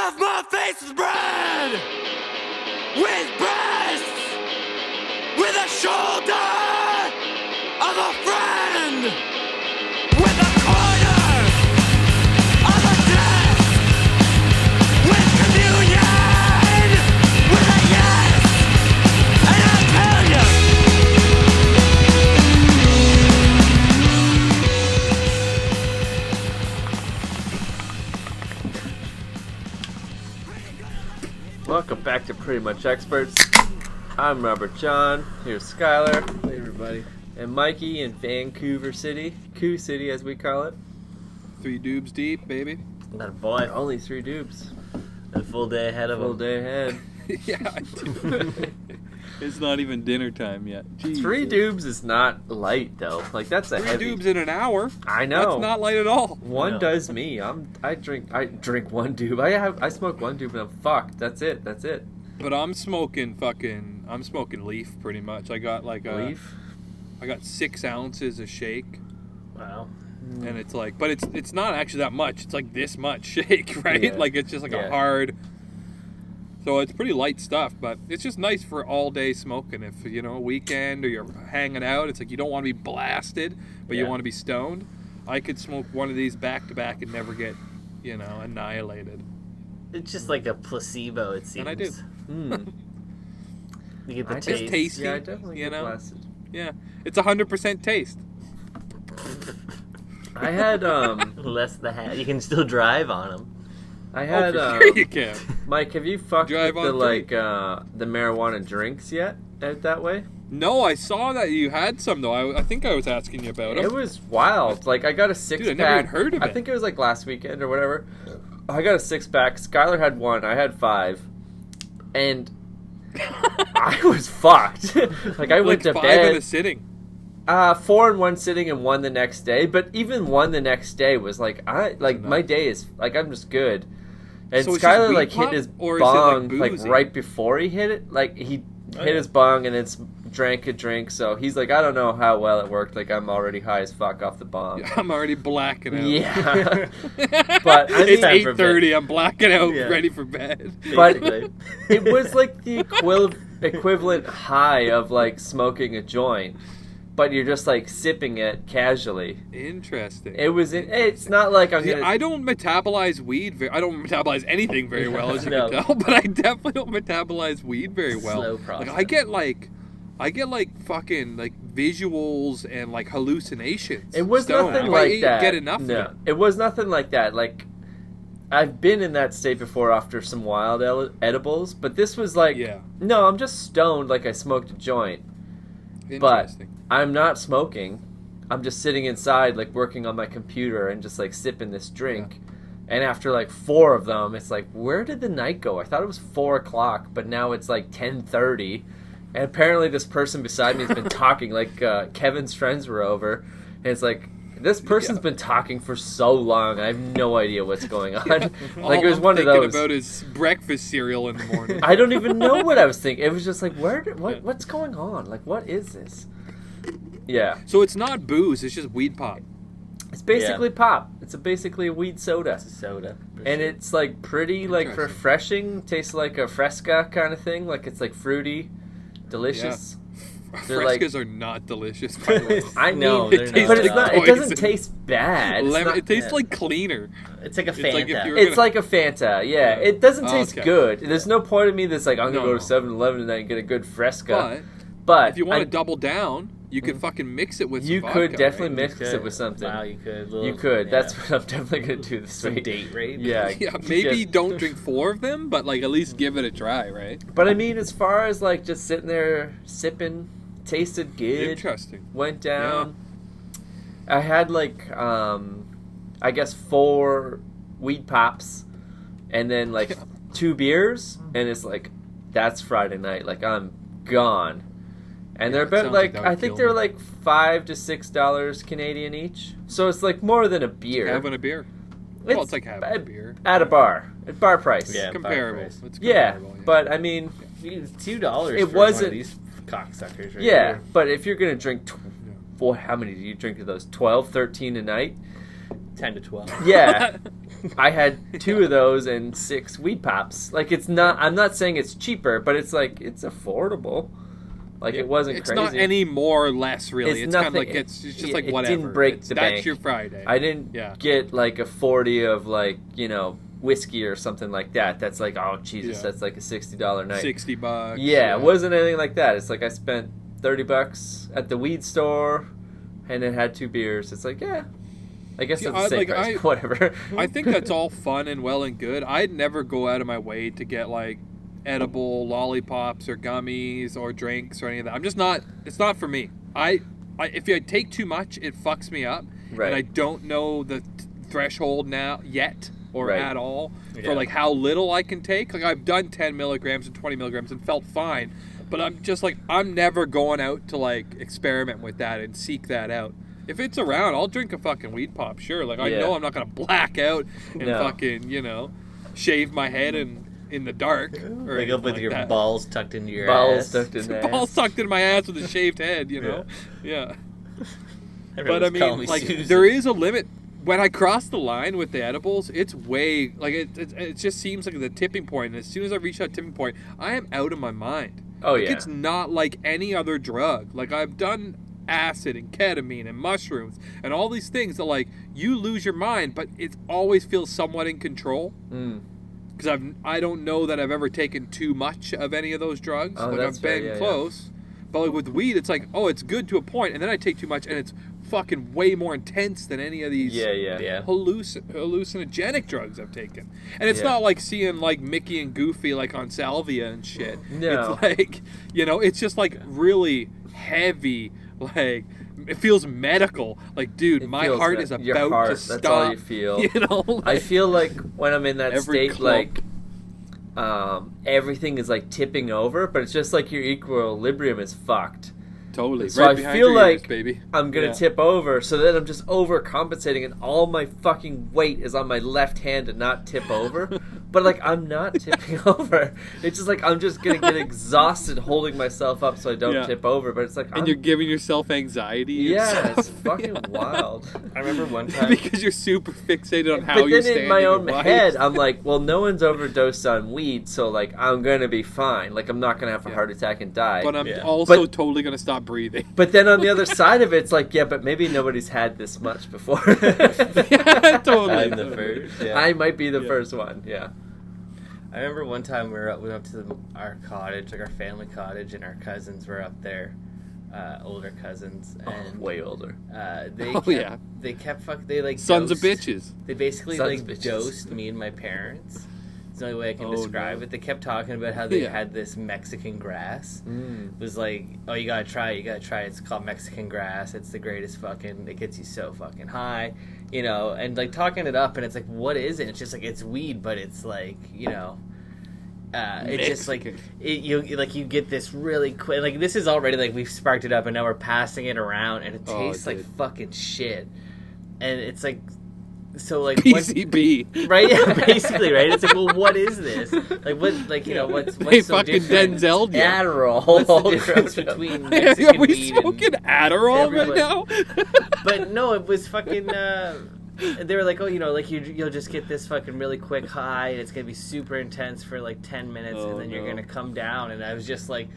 Stuff my face with bread, with breasts, with a shoulder of a friend, with a corner of a desk, with communion, with a yes, and I'll tell you. Welcome back to Pretty Much Experts. I'm Robert John. Here's Skyler. Hey everybody. And Mikey in Vancouver City. Coo City as we call it. 3 dubs deep, baby. Not a boy. Only 3 dubs. A full day ahead of Full him. day ahead. Yeah. It's not even dinner time yet. Jesus. 3 dubs is not light though. Like that's a 3 heavy. dubs in an hour. I know. That's not light at all. One No. does me. I drink 1 doob. I smoke 1 doob and I'm fucked. That's it. But I'm smoking leaf pretty much. I got like Leaf. I got 6 ounces of shake. Wow. And it's like, but it's not actually that much. It's like this much shake, right? Yeah. Like it's just like Yeah. a hard. So it's pretty light stuff, but it's just nice for all day smoking. If you know a weekend or you're hanging out, it's like you don't want to be blasted, but you Yeah. want to be stoned. I could smoke one of these back to back and never get, annihilated. It's just like a placebo, it seems. And I do. You get the I taste. just tasty. Yeah, I definitely you get know? blasted. Yeah, it's 100% taste. I had Less the hat. You can still drive on them. I had For sure you can. Mike, have you fucked Drive with the on like the marijuana drinks yet? Out that way? No, I saw that you had some though. I think I was asking you about It them. was wild. Like I got a 6 Dude, I pack. never even heard of I it. think it was like last weekend or whatever. I got a 6 pack. Skyler had 1. I had 5, and I was fucked. Like I went to 5 bed. in a sitting. 4 in one sitting and 1 the next day. But even 1 the next day was like my day is like I'm just good. And So it's just Skyler weed like pop, hit his or is it, like, bong boozy? right before he hit it. Like he hit yeah. his bong and then drank a drink. So he's like, I don't know how well it worked. Like I'm already high as fuck off the bong. I'm already blacking out. Yeah. But I It's mean, 8:30. I'm blacking out, Yeah. ready for bed. But Basically. it was like the equivalent high of like smoking a joint, but you're just like sipping it casually. Interesting. It's not like I'm See, gonna. I don't metabolize weed. I don't metabolize anything very well, as you No. can tell. But I definitely don't metabolize weed very well. Slow Like process. I get fucking like visuals and like hallucinations. It was stoned. nothing If like I that. get enough No, of it. it was nothing like that. Like I've been in that state before after some wild edibles, but this was like, Yeah. no, I'm just stoned like I smoked a joint. But Interesting. I'm not smoking. I'm just sitting inside, like working on my computer and just like sipping this drink. And after like 4 of them, it's like, where did the night go? I thought it was 4 o'clock, but now it's like 10:30. And apparently this person beside me has been talking. Like Kevin's friends were over, and it's like, this person's been talking for so long. I have no idea what's going on. Like All it was I'm one of thinking those. about is breakfast cereal in the morning. I don't even know what I was thinking. It was just like, what's going on? Like, what is this? Yeah, So it's not booze. It's just weed pop. it's basically pop. It's basically a weed soda, It's a soda. for and sure. it's like pretty like Interesting. refreshing. Tastes like a Fresca kind of thing. Like it's like fruity, delicious. They're like- Frescas are not delicious, by the way. I No, mean, they're tastes but like it's not. It doesn't poison. taste bad. It's, Lemon, not- it tastes yeah. like cleaner. It's like a It's like if Fanta. you were- it's like a Fanta. Yeah, it doesn't Oh, taste okay. good. There's no point of me that's like I'm gonna No, go no. to 7-Eleven tonight and get a good Fresca. But But if you want I- to double down, you could fucking mix it with some you vodka, could definitely right? mix Could. it with something. Wow, you could. You could. That's what I'm definitely gonna do this some week. date rape. Yeah. Yeah, maybe Just- don't drink 4 of them, but like at least give it a try, right? But I mean, as far as like just sitting there sipping, tasted good. Interesting. Went down. I had like I guess 4 weed pops, and then like 2 beers, and it's like that's Friday night. Like I'm gone. And they're Yeah, it about sounds like like that would I think kill they're me. like $5 to $6 Canadian each. So it's like more than a beer. Having a beer. Well, it's like having a beer. At a bar. At bar price. Yeah. Comparable. bar price. It's Yeah, comparable, but I mean, $2. It for wasn't- one of these cocksuckers. Right yeah, here. but if you're gonna drink, how many do you drink of those? 12, 13 a night? 10 to 12. Yeah. I had 2 of those and 6 weed pops. Like, it's not, I'm not saying it's cheaper, but it's like, it's affordable. Like, it wasn't It's crazy. not any more or less, really. It's kind of nothing- like, it's just it- like it whatever. didn't break the That's bank. your Friday. I didn't Yeah. get like a 40 of like, you know, whiskey or something like that. That's like, oh, Jesus, Yeah. that's like a $60 night. $60. Yeah, it wasn't anything like that. It's like I spent $30 at the weed store and then had 2 beers. It's like, yeah. I guess See, it's the same price. Whatever. I think that's all fun and well and good. I'd never go out of my way to get like edible lollipops or gummies or drinks or any of that. I'm just not. It's not for me. If I take too much, it fucks me up, Right. and I don't know the threshold now yet or Right. at all Yeah. for like how little I can take. Like I've done 10 milligrams and 20 milligrams and felt fine, but I'm just like I'm never going out to like experiment with that and seek that out. If it's around, I'll drink a fucking weed pop, sure. Like, I Yeah. know I'm not going to black out and No. fucking, shave my head in the dark. Or Wake up anything with like your that. balls tucked into your Balls ass. stuck in there. Balls tucked in my ass with a shaved head, Yeah. But, Everyone's I calling mean, me like, Susan. there is a limit. When I cross the line with the edibles, it's way, like, it just seems like the tipping point. And as soon as I reach that tipping point, I am out of my mind. Oh, Like, yeah. It's not like any other drug. Like, I've done acid and ketamine and mushrooms and all these things that, like, you lose your mind, but it always feels somewhat in control. Mm. Because I don't know that I've ever taken too much of any of those drugs. Oh, like, that's I've fair, been yeah, yeah. close. But, like, with weed, it's like, oh, it's good to a point, and then I take too much, and it's fucking way more intense than any of these Yeah. hallucinogenic drugs I've taken. And it's Yeah. not like seeing like Mickey and Goofy like on salvia and shit. No. It's like, it's just like really heavy, like it feels medical. Like, dude, It my feels heart that- is your about heart, to that's stop. all you feel. Like, I feel like when I'm in that Every state, clump. like, everything is like tipping over, but it's just like your equilibrium is fucked. totally. So right I behind feel your like ears, baby. I'm gonna Yeah. tip over, so then I'm just overcompensating, and all my fucking weight is on my left hand to not tip over. But like I'm not tipping over. It's just like I'm just gonna get exhausted holding myself up so I don't Yeah. tip over. But it's like And you're giving yourself anxiety. yeah, it's fucking wild. I remember one time. because you're super fixated on how But you're then standing. in my own and why head, you're- I'm like, well, no one's overdosed on weed, so like I'm gonna be fine. Like I'm not gonna have a Yeah. heart attack and die. But I'm Yeah. also But- totally gonna stop breathing. But then on the other side of it, it's like, yeah, but maybe nobody's had this much before. Yeah, totally. I'm the first. Yeah. I might be the Yeah. first one. Yeah. I remember one time we went up to our cottage, like our family cottage, and our cousins were up there, older cousins, and Way older. they Oh, kept, yeah. they like Sons of dosed- bitches. They basically Sons like of bitches. dosed me and my parents. It's the only way I can Oh, describe no. it. They kept talking about how they Yeah. had this Mexican grass. Mm. It was like, oh, you gotta try it. It's called Mexican grass. It's the greatest fucking. It gets you so fucking high, and like talking it up, and it's like, what is it? It's just like it's weed, but it's like, it's just like Mexican. you get this really quick. Like this is already like we've sparked it up, and now we're passing it around, and it Oh, tastes like dude. fucking shit. And it's like, so like what- PCB. right? Yeah, basically, right? It's like, well, what is this? Like, what? Like, what's They so fucking different? Denzel'd you. Adderall. What's the difference between Mexican Are we weed and smoking Adderall right everybody- now? But no, it was fucking. They were like, oh, like you'll just get this fucking really quick high, and it's gonna be super intense for like 10 minutes, Oh, and then you're no. gonna come down. And I was just like,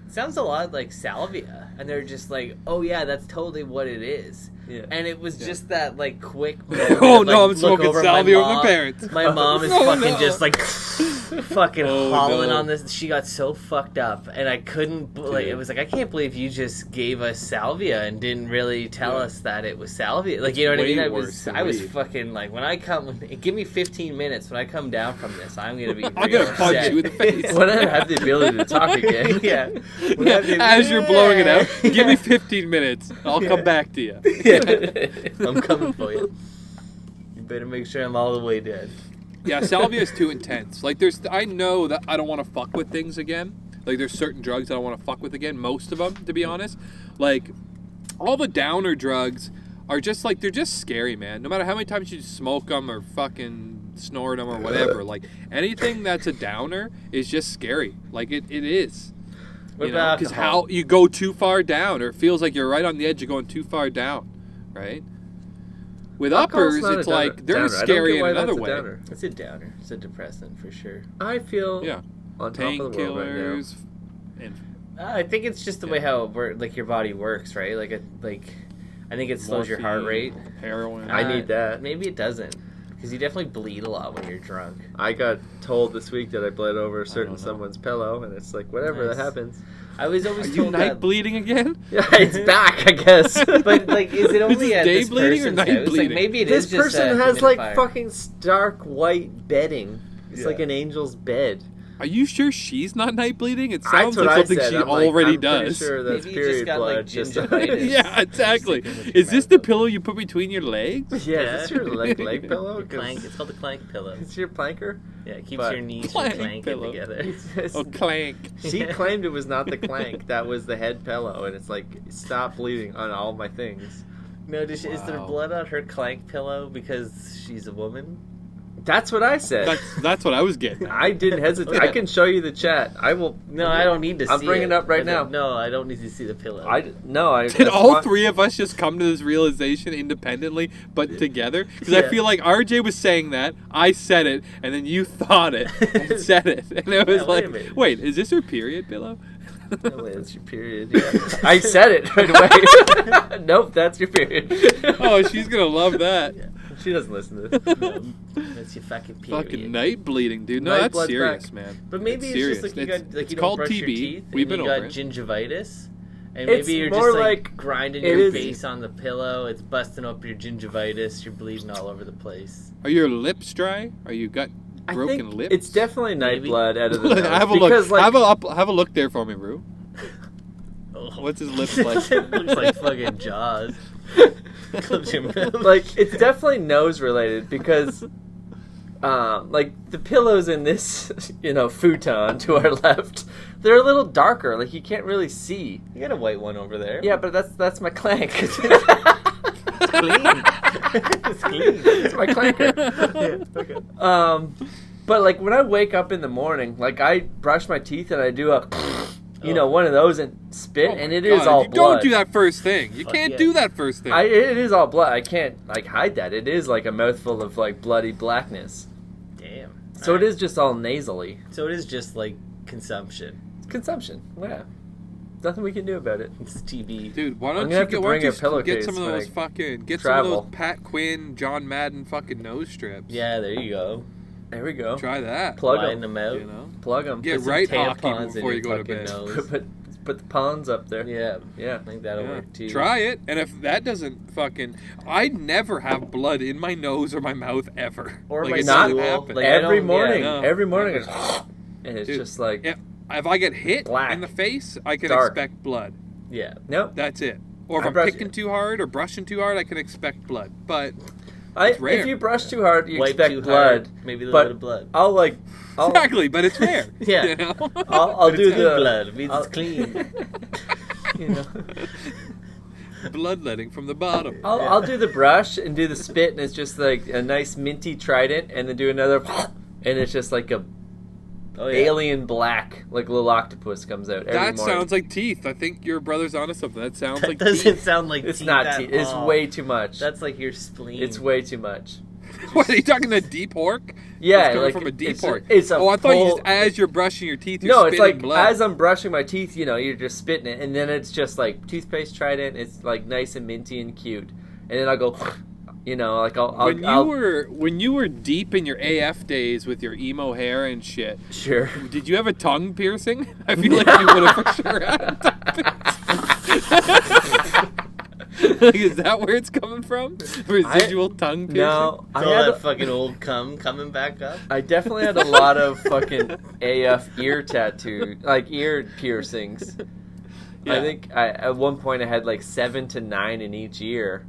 sounds a lot like salvia, and they're just like, oh yeah, that's totally what it is. Yeah. And it was just that like quick. Oh, moment, no, like, I'm smoking look over salvia my with my mom. parents. My mom is Oh, fucking no. just like fucking Oh, hauling no. on this. She got so fucked up, and I couldn't. Like, Dude. it was like, I can't believe you just gave us salvia and didn't really tell Yeah. us that it was salvia. Like, It's you know what I way mean? I worse was than I was weed. fucking like, when I come, give me 15 minutes. When I come down from this, I'm gonna be. I'm real gonna punch upset. you in the face. When I have the ability to talk again. Yeah. Yeah, as you're blowing it out, give me 15 minutes. I'll come back to you. I'm coming for you. You better make sure I'm all the way dead. Yeah, salvia is too intense. Like, I know that I don't want to fuck with things again. Like, there's certain drugs I don't want to fuck with again. Most of them, to be honest. Like, all the downer drugs are just like, they're just scary, man. No matter how many times you smoke them or fucking snort them or whatever. Like, anything that's a downer is just scary. Like, it is. What Because about alcohol? how you go too far down, or it feels like you're right on the edge of going too far down, right? With Alcohol's uppers, not a it's downer. like they're Downer. I don't scary get in why another that's a way. downer. It's a downer. It's a depressant for sure. I feel Yeah, on top of the world right now. painkillers. And I think it's just the way how like your body works, right? I think it slows your heart rate. morphine, heroin. I need that. Maybe it doesn't, because you definitely bleed a lot when you're drunk. I got told this week that I bled over don't know. someone's pillow, and it's like whatever Nice. that happens. I was Are always you told night that. bleeding again? Yeah, it's back, I guess. But like, is it only this at day this bleeding or person's night house? Like bleeding? maybe it This is just person a has like humidifier. fucking stark white bedding. It's like Yeah. an angel's bed. Are you sure she's not night bleeding? It That's sounds what like I something said. she I'm like, already I'm pretty does. sure that's Maybe you just period got, blood. like, just gingivitis. Yeah, exactly. Sticking with your Is this the mouth. pillow you put between your legs? Yeah, is this your leg pillow? Your 'Cause clank. It's called the clank pillow. It's your planker. Yeah, it keeps But- your knees Clank from clanking pillow. together. Oh, clank. She claimed it was not the clank. That was the head pillow, and it's like stop bleeding on all my things. No, is there Wow. blood on her clank pillow because she's a woman? That's what I said. That's what I was getting at. I didn't hesitate. I can show you the chat. I will. No, I don't need to see I'm bringing it up right now. No, I don't need to see the pillow. Did that's all fine. three of us just come to this realization independently, but together? Because I Yeah. feel like RJ was saying that, I said it, and then you thought it and said it, and it was Yeah, wait a like, minute. wait, is this her period pillow? No, wait, it's your period. Yeah. I said it right away. Nope, that's your period. Oh, she's gonna love that. Yeah. She doesn't listen to this. No, that's your fucking period. Fucking night bleeding, dude. No, Night that's blood's serious, back. man. But maybe it's serious. just like you It's- got like it's you don't called brush your TB. teeth. We've and been you over got it. gingivitis. And It's maybe you're more just like- grinding it your is- face on the pillow. It's busting up your gingivitis. You're bleeding all over the place. Are your lips dry? Are you got I broken think lips? it's definitely night Maybe. blood out of the nose. have a because, look. Like, Have a look there for me, Rue. Oh. What's his lips like? It looks like fucking Jaws. Close your mouth. like it's definitely nose related because like the pillows in this futon to our left, they're a little darker, like you can't really see. You got a white one over there. Yeah, but that's my clank. It's clean. It's clean. It's my clanker. Yeah, okay. But like when I wake up in the morning, like I brush my teeth and I do a one of those and spit, Oh my and it is God, all you blood. Don't do that first thing. You Fuck can't yeah. do that first thing. It is all blood. I can't like hide that. It is like a mouthful of like bloody blackness. Damn. So it is just all nasally. So it is just like consumption. It's consumption. Yeah. Nothing we can do about it. It's TB. Dude, why I'm don't gonna you have to get, why bring don't a you pillowcase get some of when those I fucking some of travel. those Pat Quinn, John Madden fucking nose strips. Yeah, there you go. There we go. Try that. Plug Line them. them out. You know. Plug them. Get Put some right hockey tampons in before you your go to fucking bed. nose. Put the pawns up there. Yeah, Yeah. I think that'll Yeah. work too. Try it, and if that doesn't fucking, I never have blood in my nose or my mouth ever. Or like my it not doesn't stool. happen. Like, I Every don't- morning. yeah, no. Every morning. Never. It's, and it's Dude, just like if I get hit Black. in the face, I can Dark. expect blood. Yeah. nope. That's it. Or if I I'm brush- picking too hard or brushing too hard, I can expect blood. But If rare. you brush too hard, you Wipe expect too blood. hard, maybe a little but bit of blood. I'll exactly, but it's rare. Yeah. You know? I'll But do it's good the blood. It means I'll- it's clean. you know. Bloodletting from the bottom. I'll do the brush and do the spit, and it's just like a nice minty trident, and then do another, and it's just like a Oh, yeah. alien black, like little octopus comes out every That morning. sounds like teeth. I think your brother's onto something. That sounds That like doesn't teeth. sound like It's teeth not at teeth. It's all. way too much. That's like your spleen. It's way too much. What are you talking? A deep hork? Yeah, it's coming like from a deep it's hork. it's a Oh, I thought you full- just as you're brushing your teeth, you're No, it's spitting like blood. as I'm brushing my teeth, you're just spitting it, and then it's just like toothpaste trident. It's like nice and minty and cute, and then I'll go, like when you were deep in your AF days with your emo hair and shit, sure. did you have a tongue piercing? I feel like you would have for sure had a tongue piercing. Like, is that where it's coming from? Residual tongue piercing? No, It's all that fucking old cum coming back up. I definitely had a lot of fucking AF ear tattoo, like ear piercings. Yeah. I think at one point I had like 7 to 9 in each ear,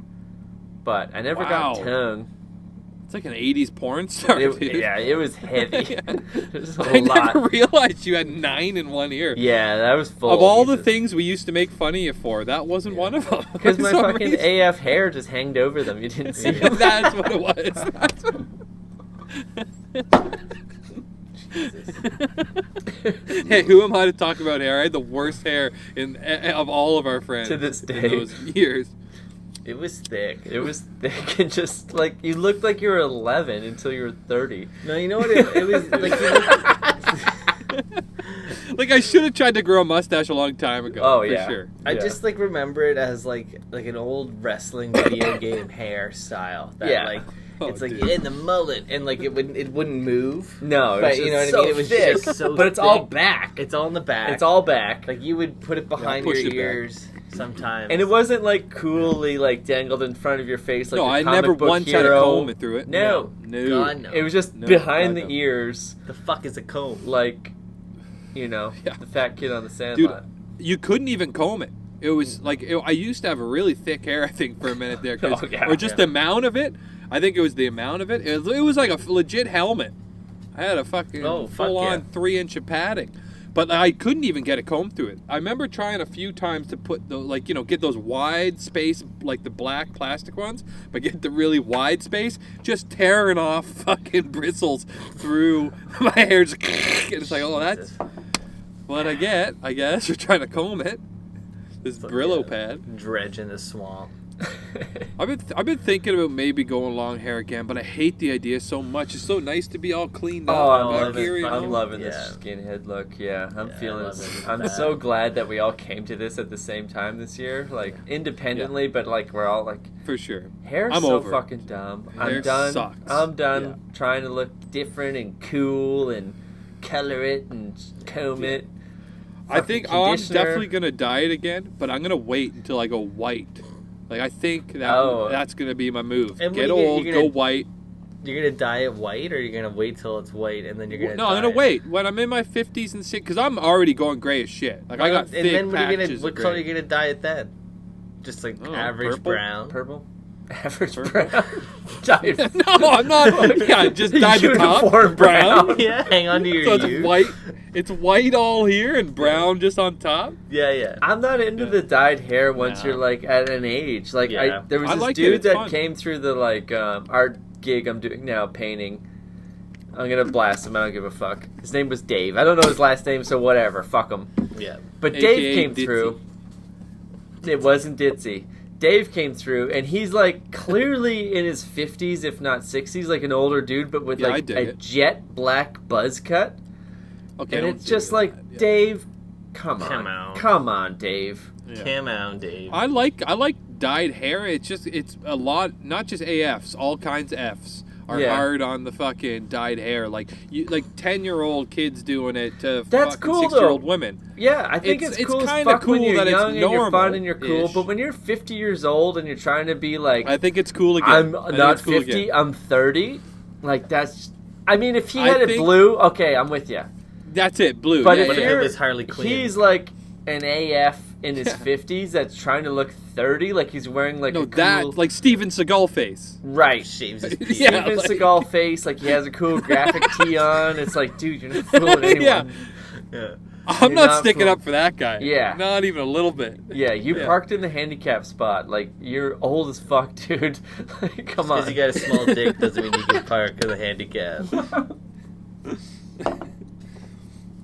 but I never got Wow. tongue. It's like an 80s porn star, dude. It was heavy. It was a I lot. never realized you had 9 in one ear. Yeah, that was full. Of all the things we used to make fun of you for, that wasn't one of them. Because For my some fucking reason. AF hair just hanged over them. You didn't see it. That's what it was. That's what... Hey, who am I to talk about hair? I had the worst hair of all of our friends To this in day. those years. It was thick. It was thick and just like you looked like you were 11 until you were 30. No, you know what? It was like. Like I should have tried to grow a mustache a long time ago. Oh, for yeah. sure. I Yeah. just like remember it as like an old wrestling video game hairstyle. That Yeah. like Oh, it's like dude. in the mullet and like it wouldn't move. No, it But was you just know what I so mean? It was thick, just so but it's all thick. back. It's all in the back. It's all back. like you would put it behind push your it back. ears sometimes. And it wasn't like coolly like dangled in front of your face like No, a I comic never book once had a hero. comb through it. No. No. God, no. It was just No, behind God, the no. ears, The fuck is a comb? like, you know, Yeah. the fat kid on the Dude, Sandlot. you couldn't even comb it. It was like I used to have a really thick hair, I think, for a minute there, 'cause- Oh, yeah. or just the amount of it. I think it was the amount of it. It was like a legit helmet. I had a fucking fuck full-on yeah. 3-inch of padding, but I couldn't even get a comb through it. I remember trying a few times to put get those wide space, like the black plastic ones, but get the really wide space, just tearing off fucking bristles through my hair. Just, and it's like, oh, that's what I get, I guess, for trying to comb it. This Brillo pad. Dredge in the swamp. I've been thinking about maybe going long hair again, but I hate the idea so much. It's so nice to be all cleaned up. Oh, I'm back loving, here, you know? I'm loving Yeah. this skinhead look. Yeah, I'm Yeah, feeling. I love it. I'm Bad. so glad that we all came to this at the same time this year, like independently, but like we're all like, For sure. hair's I'm so over it. fucking dumb. Hair I'm done. sucks. I'm done Yeah. trying to look different and cool and color it and comb it. I think Fucking I'm conditioner. definitely gonna dye it again, but I'm gonna wait until I go white. Like I think that's gonna be my move. And Get what are you old, gonna- go white. You're gonna dye it white, or you're gonna wait till it's white and then you're gonna. No, I'm dye gonna it? wait when I'm in my 50s and 60s, because I'm already going gray as shit. Like I got And thick then what are you patches gonna? of What gray. color are you gonna dye it then? Just like Oh, average purple? brown. Purple, average Purple? brown. Dyed- No, I'm not. Yeah, just dye the top Uniform brown. brown. Yeah, hang on to your So it's youth. white. It's white all here and brown just on top. Yeah, yeah. I'm not into Yeah. the dyed hair once No. you're like at an age. Like Yeah. there was I this like it, dude it's that fun. came through the like art gig I'm doing now, painting. I'm gonna blast him. I don't give a fuck. His name was Dave. I don't know his last name, so whatever. Fuck him. Yeah. But AKA Dave came Ditzy. through. It wasn't Ditzy. Dave came through, and he's like clearly in his 50s, if not 60s, like an older dude, but with Yeah, I like dig a it. jet black buzz cut. Okay, And don't it's do just that. like, Yeah. Dave, come Come on. on. Come on, Dave. Yeah. Come on, Dave. I like dyed hair. It's a lot, not just AFs, all kinds of Fs are Yeah. hard on the fucking dyed hair. Like 10-year-old kids doing it to That's fucking cool, 6-year-old though. women. Yeah, I think It's- it's cool it's as kinda fuck when cool you're that it's young and you're fun and you're cool, normal-ish. but when you're 50 years old and you're trying to be like, I think it's cool again. I'm I think not it's cool 50, again. I'm 30, like that's, I mean, if he I had it think- blue, okay, I'm with you. That's it, blue. But yeah, if What if yeah. it you're, was Harley Quinn? he's like an AF in his Yeah. 50s that's trying to look 30, like he's wearing like no, a that cool, like Steven Seagal face. right. shaves his pee. Yeah. Steven like- Seagal face, like he has a cool graphic tee on. It's like, dude, you're not fooling anyone. Yeah. Yeah. I'm You're not not sticking fool- up for that guy. Yeah. Not even a little bit. Yeah, you Yeah. parked in the handicap spot. Like, you're old as fuck, dude. Like, come on. Because you got a small dick doesn't mean you can park in the handicap.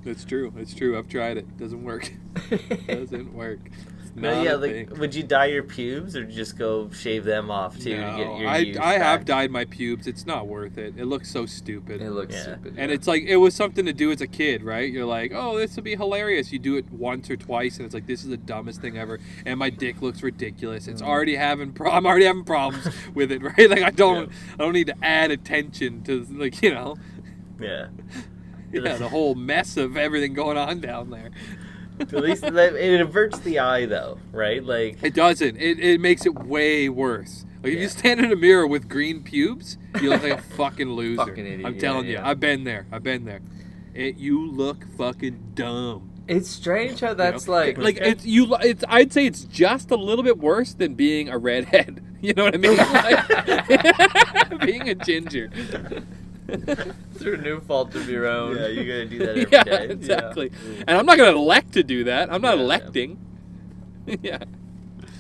It's true. It's true. I've tried it. Doesn't work. Doesn't work. It's No, not yeah, a like, thing. would you dye your pubes or just go shave them off too to No, get your I youth have back? dyed my pubes. It's not worth it. It looks so stupid. It looks Yeah. stupid. And yeah. it's like, it was something to do as a kid, right? You're like, oh, this would be hilarious. You do it once or twice, and it's like, this is the dumbest thing ever. And my dick looks ridiculous. It's already having, I'm already having problems with it, right? Like, I don't need to add attention to, like, you know, Yeah. yeah, the whole mess of everything going on down there. At least it averts the eye, though, right? Like, It doesn't. It makes it way worse. Like, if Yeah. you stand in a mirror with green pubes, you look like a fucking loser. Fucking idiot, I'm telling yeah. you. I've been there. You look fucking dumb. It's strange how You that's know? like. it's I'd say it's just a little bit worse than being a redhead. You know what I mean? Like, being a ginger. through no fault of your own. yeah, you gotta do that every day. Yeah, exactly. And I'm not gonna elect to do that. I'm not Yeah, electing. Yeah.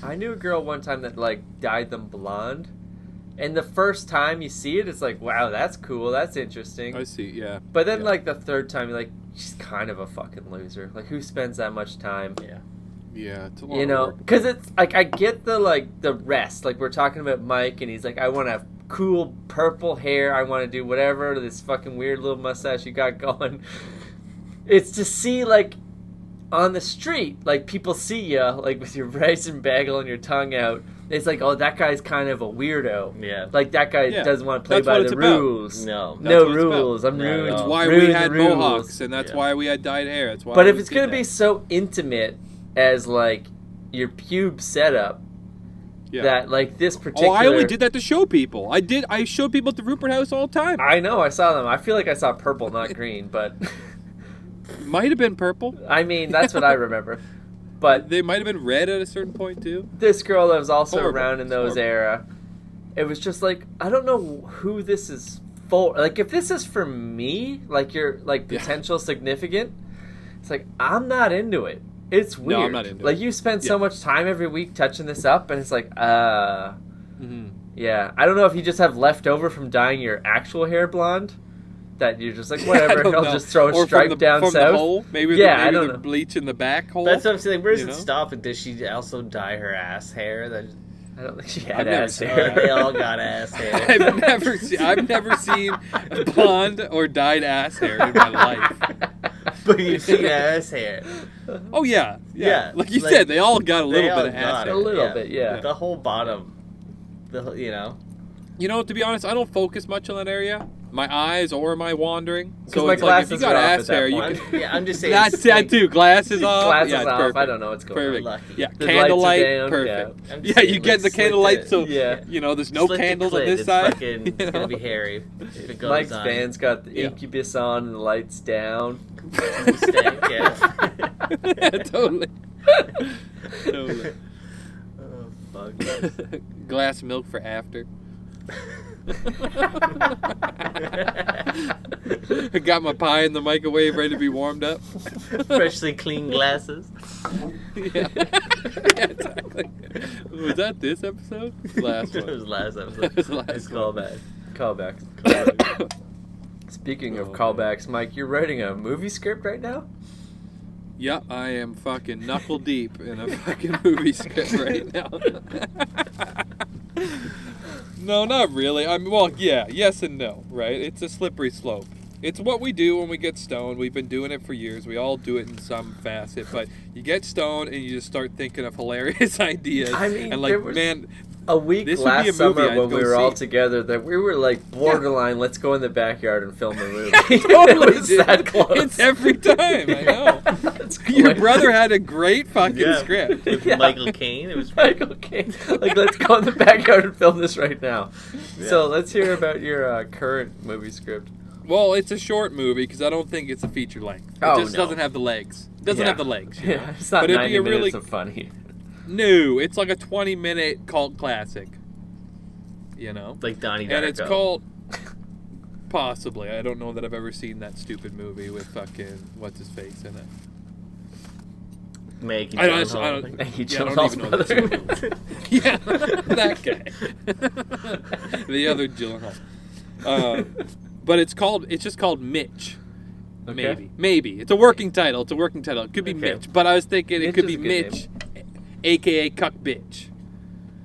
I knew a girl one time that like dyed them blonde, and the first time you see it, it's like, wow, that's cool, that's interesting. I see. Yeah. But then Yeah. like the third time, you're like, she's kind of a fucking loser. Like, who spends that much time? Yeah. Yeah, it's a lot You of know, work. because it's like I get the rest. Like we're talking about Mike, and he's like, I want to have cool purple hair. I want to do whatever. This fucking weird little mustache you got going. It's to see like on the street, like people see you like with your rice and bagel and your tongue out. It's like, oh, that guy's kind of a weirdo. Yeah. Like that guy Yeah, doesn't want to play that's by what the it's about. rules. No. No what it's about. rules. I'm No, ruining. That's no. why ruining we the had rules. mohawks, and that's Yeah. why we had dyed hair. That's why. But I if it's did gonna that. be so intimate as like your pube setup, Yeah. that like this particular. Oh, I only did that to show people. I showed people at the Rupert House all the time. I know, I saw them. I feel like I saw purple, not green, but Might have been purple. I mean that's what I remember. But They might have been red at a certain point too. this girl that was also Horrible. around in those Horrible. era, it was just like I don't know who this is for. Like if this is for me, like your like Yeah. potential significant, it's like I'm not into it. It's weird. No, I'm not into like it. you spend so Yeah. much time every week touching this up, and it's like Mm-hmm. yeah. I don't know if you just have leftover from dyeing your actual hair blonde. That you're just like I whatever. don't I'll know. just throw a Or stripe from down from south. The hole. Maybe Yeah, I maybe don't the know. bleach in the back hole. That's what I'm saying. Where does You it know? stop? And does she also dye her ass hair? That I don't think she I've had never ass seen hair. they all got ass hair. I've never seen blonde or dyed ass hair in my life. But you've seen ass hair. Oh yeah, Yeah, Like you like, said, they all got a they little all bit of ass got hair. A little bit, yeah. The whole bottom. You know. You know, to be honest, I don't focus much on that area. My eyes or am I wandering? 'Cause So my it's like if you glasses got are off ass at that hair, you point. can. I'm just saying. That's it's that like- too. Glasses off. Glasses yeah, it's off. perfect. I don't know what's going Perfect. on. Lucky. Yeah, The candlelight. lights are down, Perfect. I'm Yeah, just saying, you get the slit candlelight, so Yeah. you know there's no slit the candles on clit, this it's side. Fucking, you It's gonna know? be hairy if it goes Mike's on. band's got the Yeah. incubus on and the lights down. Stank, yeah. Yeah, totally. Totally. Oh, fuck. Glass of milk for after. I got my pie in the microwave ready to be warmed up. Freshly clean glasses. Yeah. Yeah, exactly. Was that this episode? Last It one. was last episode. That was the last It's one. callback. Callbacks. Speaking of Oh, callbacks, Mike, you're writing a movie script right now? Yep, I am fucking knuckle deep in a fucking movie script right now. No, not really. I mean, well, yeah, yes and no, right? It's a slippery slope. It's what we do when we get stoned. We've been doing it for years. We all do it in some facet, but you get stoned and you just start thinking of hilarious ideas. I mean, and there like, was- man, A week This would be last a movie summer I'd when go we were all see. together that we were like borderline, let's go in the backyard and film a movie. totally, It was dude. that close. It's every time. I know. That's Your quick. brother had a great fucking Yeah. script. With Yeah. Michael Caine. It was Michael Caine. Like, let's go in the backyard and film this right now. Yeah. So let's hear about your current movie script. Well, it's a short movie because I don't think it's a feature length. It Oh, just no. doesn't have the legs. It doesn't Yeah. have the legs. You know? Yeah, it's not But it'd 90 be a minutes really of funny. no. It's like a 20-minute cult classic. You know, like Donnie Darko. and it's called possibly. I don't know that I've ever seen that stupid movie with fucking what's his face in it. Maggie I don't- Gyllenhaal. I don't- Maggie Yeah, I don't even know Gyllenhaal's that brother. Yeah, that guy. The other Gyllenhaal. But it's just called Mitch. Okay. Maybe it's a working title. It could be Okay. Mitch, but I was thinking it Mitch could is be a good Mitch, aka Cuck Bitch,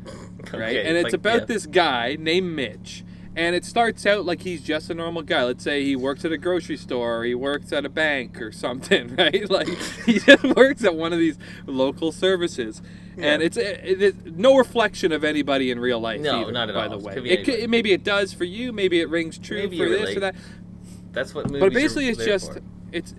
right? Okay, And it's like, about yeah. this guy named Mitch, and it starts out like he's just a normal guy. Let's say he works at a grocery store, or he works at a bank or something, right? Like he just works at one of these local services, and Yeah. it is no reflection of anybody in real life. No, either, not at by all. the way. Could be It anybody. maybe it does for you. Maybe it rings true Maybe for you this relate. or that. That's what movies But basically, are it's there just for.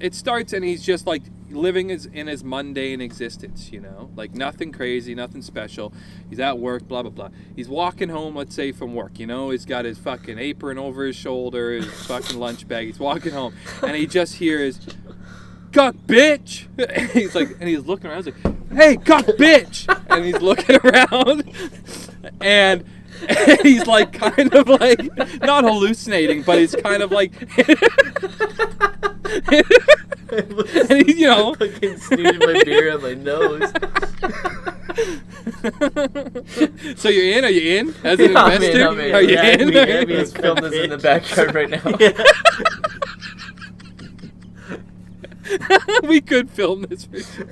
it starts and he's just like living in his mundane existence, you know, like nothing crazy, nothing special. He's at work, blah blah blah. He's walking home, let's say from work, you know, he's got his fucking apron over his shoulder, his fucking lunch bag. He's walking home, and he just hears, "Cuck bitch!" He's like, and he's looking around. He's like, "Hey, cuck bitch!" And he's looking around, and he's like kind of like not hallucinating, but he's kind of like and he's, you know, Fucking snoozing my beer on my nose. so you're in? Are you in? As an Yeah, I'm in, investor? I'm in. Are you Yeah, in? Let's film this in the backyard right now. Yeah. We could film this for sure.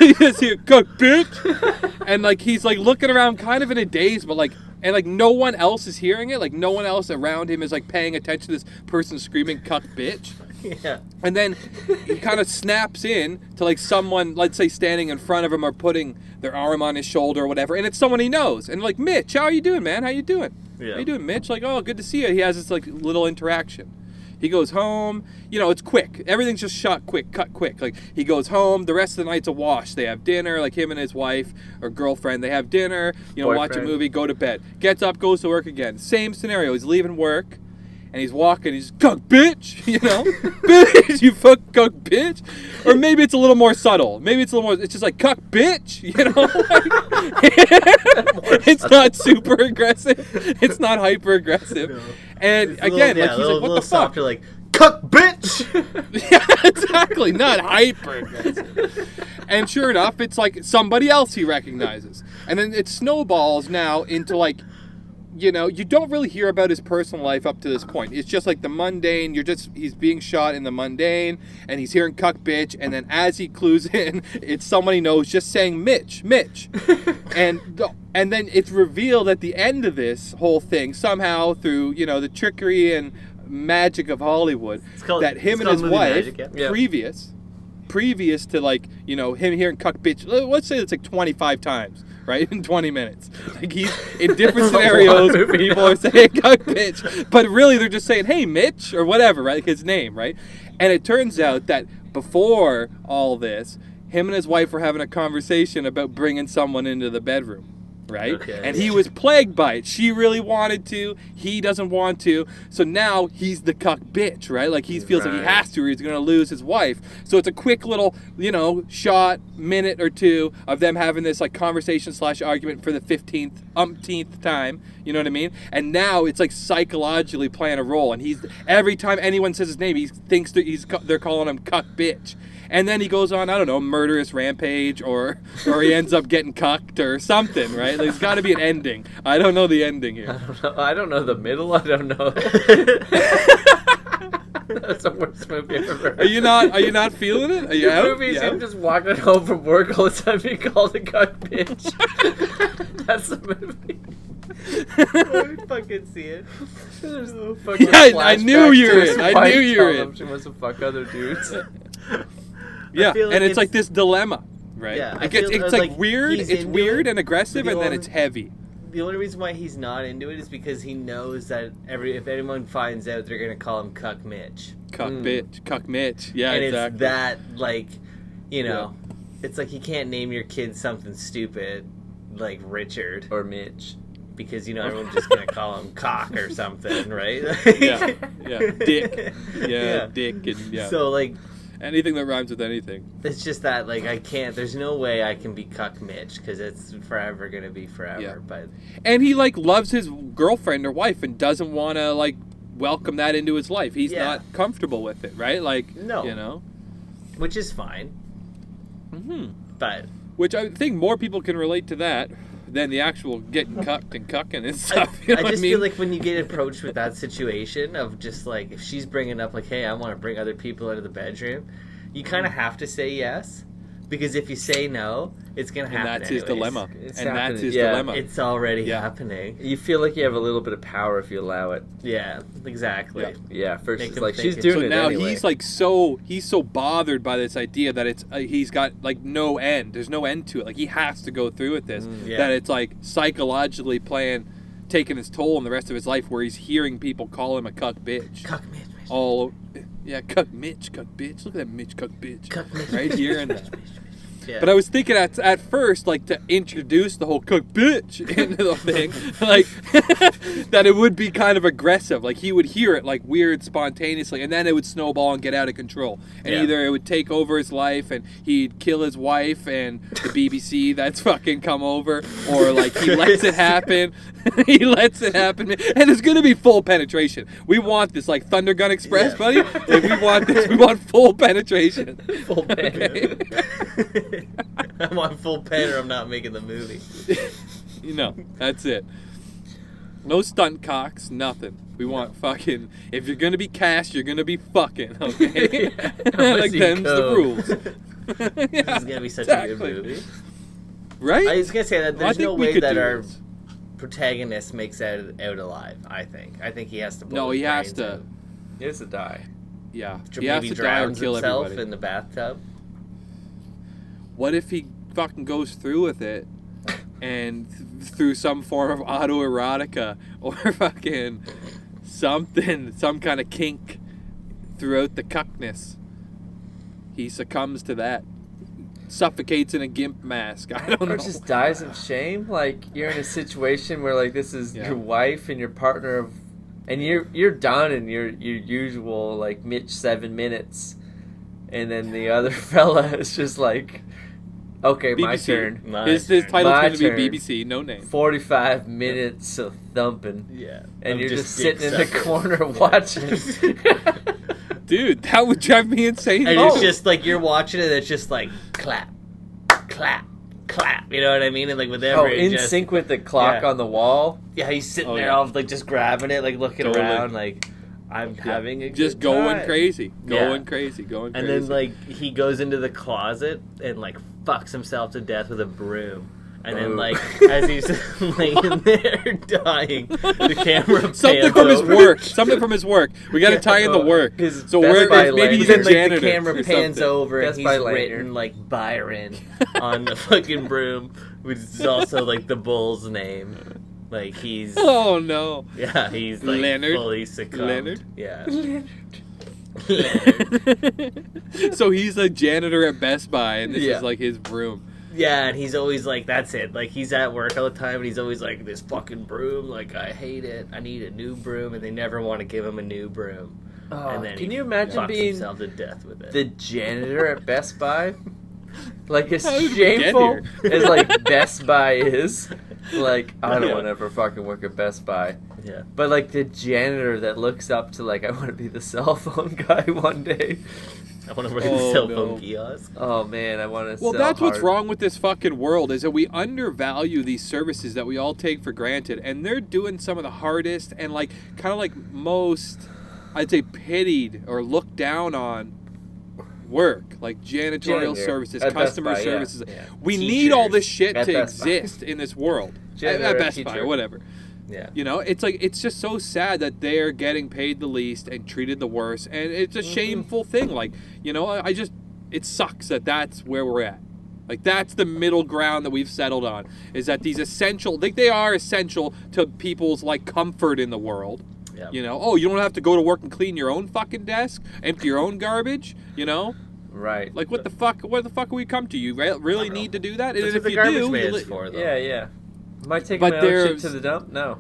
you just hear, cook, bitch. And, like, he's, like, looking around kind of in a daze, but, like, and, like, no one else is hearing it. Like, no one else around him is, like, paying attention to this person screaming, cuck, bitch. Yeah. And then he kind of snaps in to, like, someone, let's say, standing in front of him or putting their arm on his shoulder or whatever. And it's someone he knows. And, like, Mitch, how are you doing, man? How you doing? Yeah. How you doing, Mitch? Like, oh, good to see you. He has this, like, little interaction. He goes home. You know, it's quick. Everything's just shot quick, cut quick. Like, he goes home. The rest of the night's a wash. They have dinner, like him and his wife or girlfriend. They have dinner, you know, watch a movie, go to bed. Gets up, goes to work again. Same scenario. He's leaving work. And he's walking, he's cuck bitch, you know? Bitch, you fuck cuck bitch. Or maybe it's a little more subtle. Maybe it's a little more, it's just like cuck bitch, you know? It's not super aggressive. It's not hyper aggressive. No. And it's again, little, like he's like, what the fuck? Softer, like, cuck bitch! Yeah, exactly. Not hyper aggressive. And sure enough, it's like somebody else he recognizes. And then it snowballs now into like, you know, you don't really hear about his personal life up to this point. It's just like the mundane. He's being shot in the mundane, and he's hearing cuck bitch, and then as he clues in, it's someone he knows just saying Mitch. and then it's revealed at the end of this whole thing, somehow through, you know, the trickery and magic of Hollywood, that him and his wife, previous to, like, you know, him hearing cuck bitch, let's say it's like 25 times. Right, in 20 minutes. Like, he's in different scenarios. People are saying cuck bitch, but really they're just saying, hey, Mitch, or whatever, right? Like his name, right? And it turns out that before all this, him and his wife were having a conversation about bringing someone into the bedroom. Right? Okay. And he was plagued by it. She really wanted to. He doesn't want to. So now he's the cuck bitch, right? Like, he feels like he has to or he's going to lose his wife. So it's a quick little, you know, shot, minute or two of them having this, like, conversation/argument for the umpteenth time. You know what I mean? And now it's, like, psychologically playing a role. And every time anyone says his name, he thinks that they're calling him cuck bitch. And then he goes on, I don't know, murderous rampage, or he ends up getting cucked or something, right? There's got to be an ending. I don't know the ending here. I don't know the middle. I don't know. That's the worst movie I've ever heard. Are you not feeling it? Are you out? The movie's him just walking home from work all the time being called a cuck bitch. That's the movie. I fucking see it. Yeah, I knew you were in. I knew you were in. She wants to fuck other dudes. Yeah, like and it's like this dilemma, right? Yeah, it's like weird. It's weird and aggressive, and then it's heavy. The only reason why he's not into it is because he knows that if anyone finds out, they're gonna call him Cuck Mitch. Cuck bitch, Cuck Mitch. Yeah, and exactly. It's that, like, you know, it's like you can't name your kid something stupid like Richard or Mitch. Because, you know, everyone's just going to call him cock or something, right? Yeah, dick. Yeah, dick. And, So, like... anything that rhymes with anything. It's just that, like, I can't... There's no way I can be Cuck Mitch, because it's forever going to be forever, yeah. But... And he, like, loves his girlfriend or wife and doesn't want to, like, welcome that into his life. He's not comfortable with it, right? Like, no. You know? Which is fine. Mm-hmm. But... Which I think more people can relate to that than the actual getting cucked and cucking and stuff. You know I just mean? feel like when you get approached with that situation of just like, if she's bringing up like, hey, I want to bring other people into the bedroom, you kind of have to say yes. Because if you say no, it's going to happen. And that's his dilemma. That's his yeah. dilemma. It's already happening. You feel like you have a little bit of power if you allow it. Yeah, exactly. Yeah, first Make it's him like, think she's it. doing so it now anyway. he's like he's so bothered by this idea that it's he's got like no end. There's no end to it. Like he has to go through with this. That it's like psychologically taking its toll on the rest of his life, where he's hearing people call him a cuck bitch. Cuck Mitch. All cuck Mitch, cuck bitch. Look at that Mitch, cuck bitch. Cuck Mitch. Right here and that. Yeah. But I was thinking at first, like, to introduce the whole cook bitch into the thing, like, that it would be kind of aggressive. Like, he would hear it, like, weird, spontaneously, and then it would snowball and get out of control. And either it would take over his life, and he'd kill his wife, and the BBC, that's fucking come over, or, like, he lets it happen. He lets it happen. And it's going to be full penetration. We want this, like, Thunder Gun Express, buddy. Like, we want this. We want full penetration. Full penetration. I want full pen or I'm not making the movie. You know, that's it. No stunt cocks, nothing. We want fucking... If you're going to be cast, you're going to be fucking, okay? Like, them's the rules. This is gonna be such a exactly. good movie. Right? I was gonna say that I there's think no we way could that do our this. protagonist makes out alive. I think he has to. No, blow he his has brains to. out. He has to die. Yeah. Or He has maybe to die or drowns kill himself everybody. in the bathtub. What if he fucking goes through with it and through some form of autoerotica or fucking something, some kind of kink throughout the cuckness? He succumbs to that. Suffocates in a gimp mask. I don't know. Or just dies of shame. Like you're in a situation where like this is Yeah. your wife and your partner of, and you're done in your usual like Mitch 7 minutes, and then the other fella is just like, okay, my BBC. turn. His turn. title's My going to be turn. BBC, no name. 45 minutes of thumping, Yeah, and I'm you're just sitting in dick the sucker. corner Yeah. watching. Dude, that would drive me insane. And Oh. it's just like you're watching it. It's just like clap, clap, clap. You know what I mean? And like with Oh, every in just, sync with the clock Yeah. on the wall. Yeah, he's sitting Oh, there yeah. all like just grabbing it, like looking Totally. around, like I'm having a just good going time. crazy. Yeah. Going crazy. And then like he goes into the closet and like fucks himself to death with a broom. And then Ooh. like as he's laying there dying, the camera something pans from his over. work. Something from his work. We got to Yeah, tie in the work. his So Best we're Buy maybe he's lanyard. a Then like janitor. the camera or pans something. over and Best he's Buy lanyard. written like Byron on the fucking broom, which is also like the bull's name. Like he's Oh no. yeah, he's like Leonard? fully succumbed. Leonard? Yeah. So he's a janitor at Best Buy, and this Yeah. is like his broom. Yeah, and he's always like, that's it. Like, he's at work all the time, and he's always like, this fucking broom, like, I hate it. I need a new broom, and they never want to give him a new broom. Oh, And then can he you imagine fucks being himself to death with it. the janitor at Best Buy? Like as How did we get shameful here? as like Best Buy is, like I don't Yeah. want to ever fucking work at Best Buy. Yeah. But like the janitor that looks up to like I want to be the cell phone guy one day. I want to work at Oh, the cell no. phone kiosk. Oh man, I want to. Well, sell that's what's hard. wrong with this fucking world is that we undervalue these services that we all take for granted, and they're doing some of the hardest and like kind of like most, I'd say, pitied or looked down on work, like janitorial Janitor services, at Best customer Buy, yeah. services. Yeah. We need all this Teachers shit at to Best Buy. exist in this world. Janitor At and Best Buy teacher. or whatever. Yeah. You know, it's like it's just so sad that they're getting paid the least and treated the worst, and it's a shameful thing. Like, you know, I just it sucks that that's where we're at. Like that's the middle ground that we've settled on is that these essential, like they are essential to people's like comfort in the world. Yeah. You know, oh, you don't have to go to work and clean your own fucking desk, empty your own garbage. You know, Right. like what the fuck? What the fuck are we come to? You really need to do that? That's and what if the you garbage do, man you is for, though. Yeah, yeah. Am I taking But my own shit there's- to the dump? No.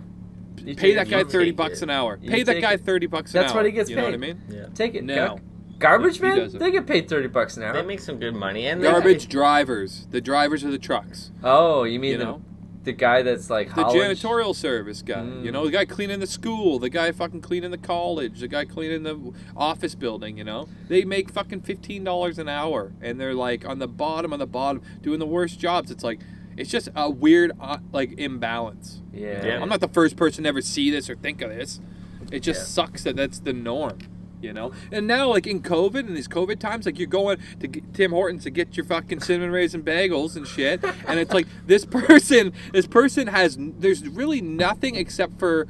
You pay take that it. guy you $30 take an it. hour. You Pay that take guy it. $30 an hour. That's what he gets You know what I paid. mean? Yeah. Take it. No. Garbage He man? doesn't. They get paid $30 an hour. They make some good money. And Garbage drivers, the drivers of the trucks. Oh, you mean You know? the guy that's like The Holland- janitorial service guy, you know, the guy cleaning the school, the guy fucking cleaning the college, the guy cleaning the office building, you know, they make fucking $15 an hour, and they're like on the bottom doing the worst jobs. It's like it's just a weird like imbalance. Yeah. Yeah. I'm not the first person to ever see this or think of this. It just Yeah. sucks that that's the norm. You know, and now like in COVID and these COVID times, like you're going to Tim Hortons to get your fucking cinnamon raisin bagels and shit, and it's like this person has there's really nothing except for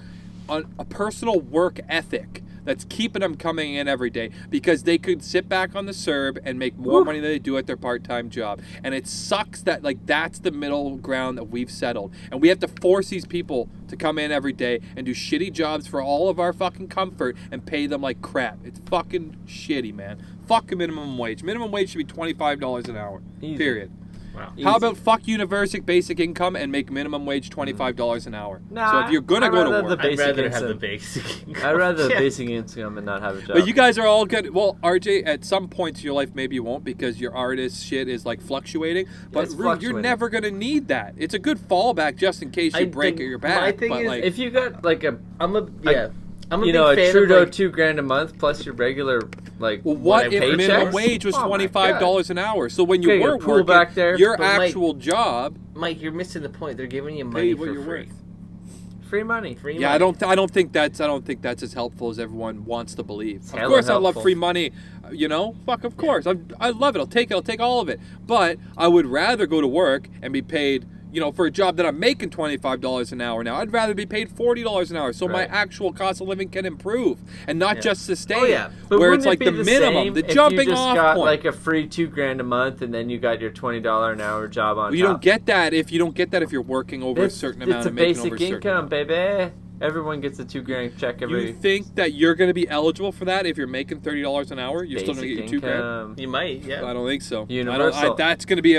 a personal work ethic that's keeping them coming in every day because they could sit back on the CERB and make more money than they do at their part-time job. And it sucks that like that's the middle ground that we've settled. And we have to force these people to come in every day and do shitty jobs for all of our fucking comfort and pay them like crap. It's fucking shitty, man. Fuck a minimum wage. Minimum wage should be $25 an hour. Easy. Period. Wow. How about fuck universal basic income and make minimum wage $25 an hour? Nah, so if you're gonna I'd go to rather work, the I'd basic rather have the income. basic income. I'd rather the Yeah. basic income and not have a job. but you guys are all good. Well, RJ, at some points in your life, maybe you won't because your artist shit is like fluctuating. But it's you're fluctuating. never gonna need that. It's a good fallback just in case you break think your back. my thing but is, like, if you got like a I'm a you big know a fan Trudeau of, like, $2,000 a month plus your regular like well, what if paychecks? minimum wage was Oh my $25 an hour? So when you Okay, were a pool working, back there, your but Mike- actual job Mike, you're missing the point. They're giving you pay money what for you're free. worth. Free money. Free Yeah, money. I don't think that's as helpful as everyone wants to believe. Of hella course, I love helpful. free money. You know, fuck, of course. I love it. I'll take all of it. But I would rather go to work and be paid, you know, for a job that I'm making $25 an hour now. I'd rather be paid $40 an hour so my actual cost of living can improve and not just sustain. Oh, yeah. But where wouldn't it's like it the be minimum, same the if jumping you just off got point. like a free $2,000 a month, and then you got your $20 an hour job on Well, you top? don't get that if you're working over a certain amount and making over a certain It's a basic income, amount. baby. Everyone gets a $2,000 check every. You think that you're going to be eligible for that if you're making $30 an hour? You're still going to get your $2,000? You might, yeah. I don't think so. Universal. That's going to be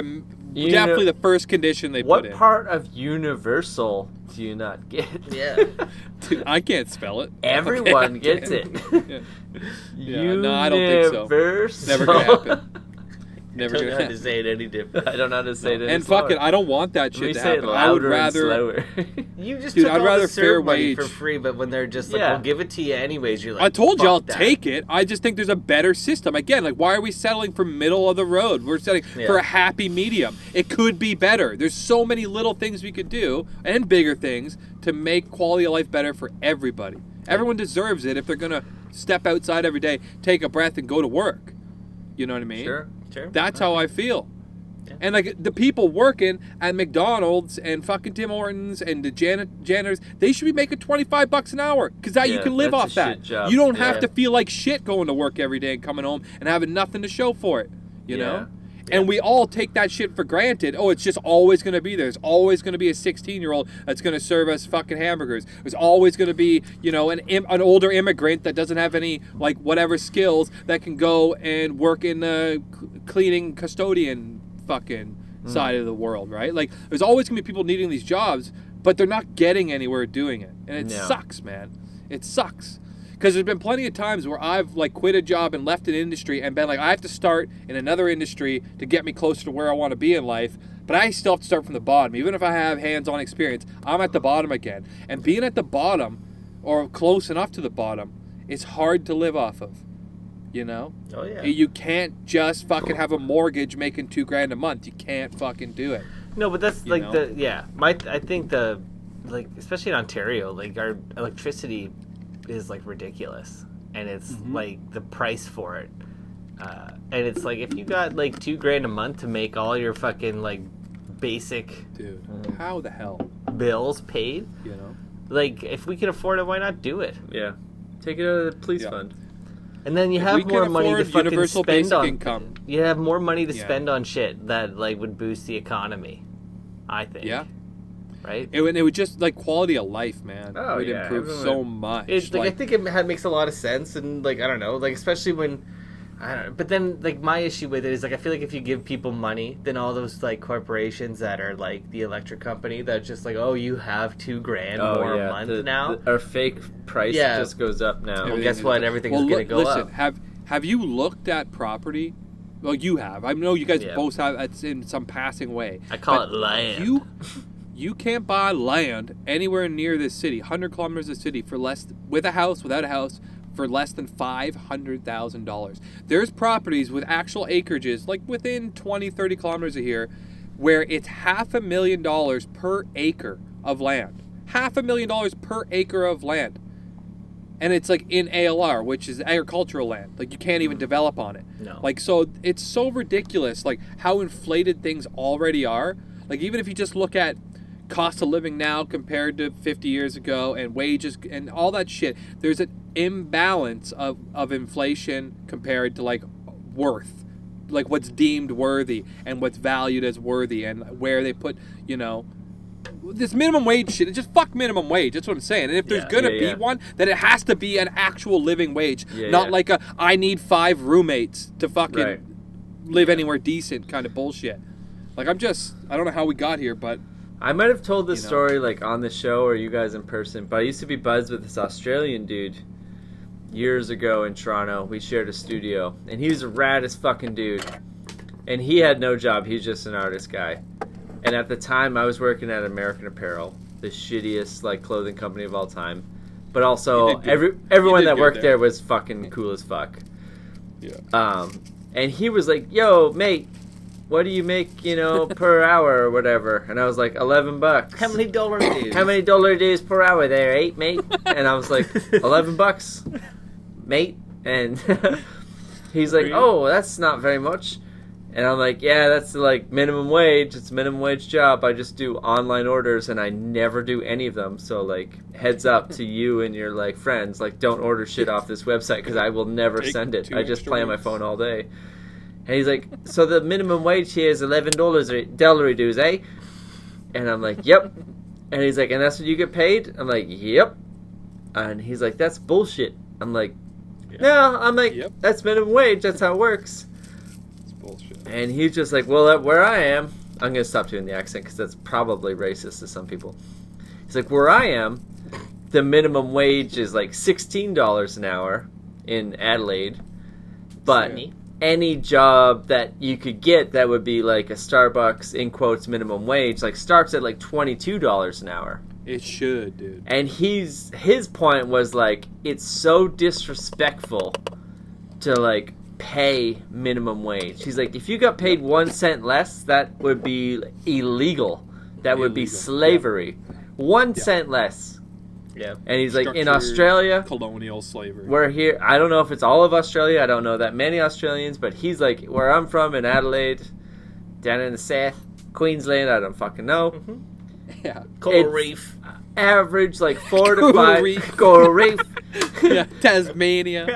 definitely the first condition they put in. What part of universal do you not get? Yeah. Dude, I can't spell it. Everyone I gets can't. it. Yeah, no, I don't think so. Universal. Never going to happen. Never I don't going know to how to happen. say it any different. I don't know how to say it. And fuck it, I don't want that Let me shit to say it happen. I would louder and rather. slower. You just Dude, took I'd all rather the fair serve money for wage. free, but when they're just like, Yeah. we'll give it to you anyways, you're like, I told you fuck I'll that. take it. I just think there's a better system. Again, like, why are we settling for middle of the road? We're settling for a happy medium. It could be better. There's so many little things we could do and bigger things to make quality of life better for everybody. Everyone deserves it if they're going to step outside every day, take a breath, and go to work. You know what I mean? Sure. That's how I feel. Yeah. And like the people working at McDonald's and fucking Tim Hortons and the janitors, they should be making $25 an hour because you Yeah, can live that's off a that. shit job. You don't Yeah. have to feel like shit going to work every day and coming home and having nothing to show for it. You know? And we all take that shit for granted. Oh, it's just always going to be there. There's always going to be a 16-year-old that's going to serve us fucking hamburgers. There's always going to be, you know, an older immigrant that doesn't have any, like, whatever skills that can go and work in the cleaning custodian fucking side of the world, right? Like, there's always going to be people needing these jobs, but they're not getting anywhere doing it. And it sucks, man. It sucks. Because there's been plenty of times where I've like quit a job and left an industry and been like, I have to start in another industry to get me closer to where I want to be in life. But I still have to start from the bottom. Even if I have hands-on experience, I'm at the bottom again. And being at the bottom or close enough to the bottom is hard to live off of. You know? Oh, yeah. You can't just fucking have a mortgage making $2,000 a month. You can't fucking do it. No, but that's You like know? I think especially in Ontario, like our electricity is like ridiculous, and it's like the price for it, and it's like if you got like $2,000 a month to make all your fucking like basic Dude, how the hell? bills paid, You know? like if we can afford it, why not do it? Yeah. Take it out of the police fund. And then you If have we can more money to afford fucking universal spend basic on income. You have more money to Yeah. spend on shit that like would boost the economy, I think. Yeah. Right. It would just like quality of life, man. Oh, it would yeah, improve everyone- so much. It's like I think it makes a lot of sense, and like I don't know, like especially when I don't know. But then like my issue with it is like I feel like if you give people money, then all those like corporations that are like the electric company that's just like, oh, you have $2,000 more a month now. Our fake price just goes up now. Well, Everything guess is- what? Everything's gonna go listen, up. Have you looked at property? Well, you have. I know you guys Yeah. both have. It's in some passing way. I call But it land. You can't buy land anywhere near this city, 100 kilometers of the city, for less with a house, without a house, for less than $500,000. There's properties with actual acreages, like within 20, 30 kilometers of here, where it's $500,000 per acre of land. $500,000 per acre of land. And it's like in ALR, which is agricultural land. Like you can't even develop on it. No. Like so it's so ridiculous like how inflated things already are. Like even if you just look at cost of living now compared to 50 years ago and wages and all that shit, there's an imbalance of inflation compared to like worth. Like what's deemed worthy and what's valued as worthy and where they put, you know, this minimum wage shit. It's just fuck minimum wage. That's what I'm saying. And if there's gonna be one, then it has to be an actual living wage, not like a I need 5 roommates to fucking live anywhere decent kind of bullshit. Like I don't know how we got here, but I might have told this story like on the show or you guys in person, but I used to be buds with this Australian dude years ago in Toronto. We shared a studio, and he was the raddest fucking dude. And he had no job. He's just an artist guy. And at the time, I was working at American Apparel, the shittiest like clothing company of all time. But also, everyone that worked there was fucking cool as fuck. Yeah. And he was like, "Yo, mate, what do you make, per hour or whatever?" And I was like, $11. How many dollar dues? How many dollar dues per hour there, 8, mate? And I was like, $11, mate. And He's like, oh, that's not very much. And I'm like, yeah, that's like minimum wage. It's a minimum wage job. I just do online orders and I never do any of them. So like, heads up to you and your like friends, like don't order shit off this website because I will never send it. I just play on my phone all day. And he's like, so the minimum wage here is $11 dues, eh? And I'm like, yep. And he's like, and that's what you get paid? I'm like, yep. And he's like, that's bullshit. I'm like, no. I'm like, that's minimum wage. That's how it works. Bullshit. And he's just like, well, where I am, I'm going to stop doing the accent because that's probably racist to some people. He's like, where I am, the minimum wage is like $16 an hour in Adelaide. But any job that you could get that would be like a Starbucks, in quotes, minimum wage, like starts at like $22 an hour. It should, dude. And his point was like, it's so disrespectful to like pay minimum wage. He's like, if you got paid 1 cent less, that would be illegal. That would be slavery. 1 cent less. Yeah. And he's like, in Australia, colonial slavery. We're here. I don't know if it's all of Australia. I don't know that many Australians, but he's like, where I'm from in Adelaide, down in the south, Queensland, I don't fucking know. Yeah. Coral Reef. Average like 4 to 5. Coral Reef. Yeah. Tasmania.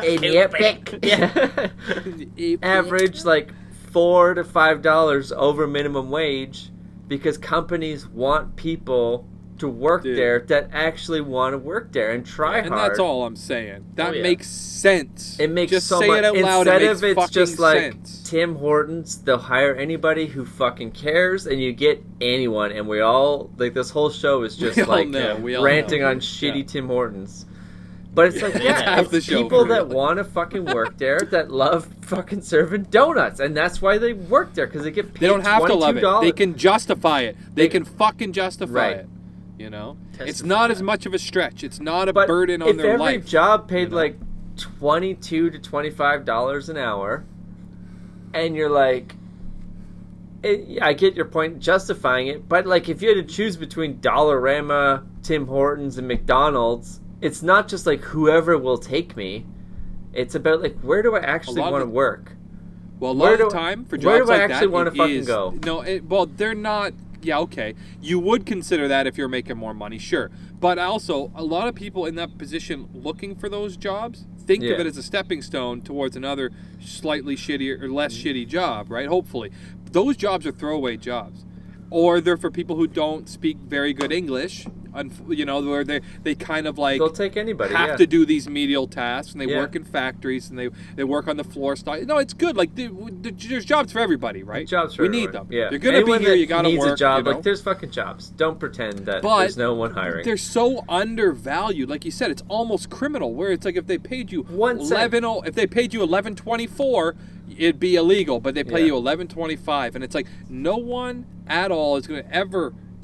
Average like $4 to $5 over minimum wage because companies want people to work there that actually want to work there and try hard. And that's all I'm saying. That makes sense. It makes just so say much. It out loud. Instead it makes of it's just sense. like Tim Hortons, they'll hire anybody who fucking cares, and you get anyone. And we all like this whole show is just like ranting on shitty Tim Hortons. But it's like, it's people that want to fucking work there that love fucking serving donuts, and that's why they work there because they get paid. They don't have to love it. They can justify it. They can fucking justify it. You know, it's not as much of a stretch. It's not a burden on their life. If every job paid like $22 to $25 an hour, and you're like, I get your point justifying it, but like if you had to choose between Dollarama, Tim Hortons, and McDonald's, it's not just like whoever will take me. It's about like where do I actually want to work? Well, a lot of the time for jobs like that, where do I actually want to fucking go? No, well, they're not. Yeah, okay. You would consider that if you're making more money, sure. But also, a lot of people in that position looking for those jobs think of it as a stepping stone towards another slightly shittier or less shitty job, right? Hopefully. Those jobs are throwaway jobs. Or they're for people who don't speak very good English, you know, where they kind of like they'll take anybody, have to do these menial tasks, and they work in factories, and they work on the floor stuff. No, it's good. Like there's jobs for everybody, right? Jobs for we everyone. need them. Yeah. They're gonna be here. You gotta needs work. A job. You know? Like there's fucking jobs. Don't pretend that there's no one hiring. They're so undervalued. Like you said, it's almost criminal. Where it's like if they paid you if they paid you $11.24, it'd be illegal. But they pay you $11.25, and it's like no one at all is going to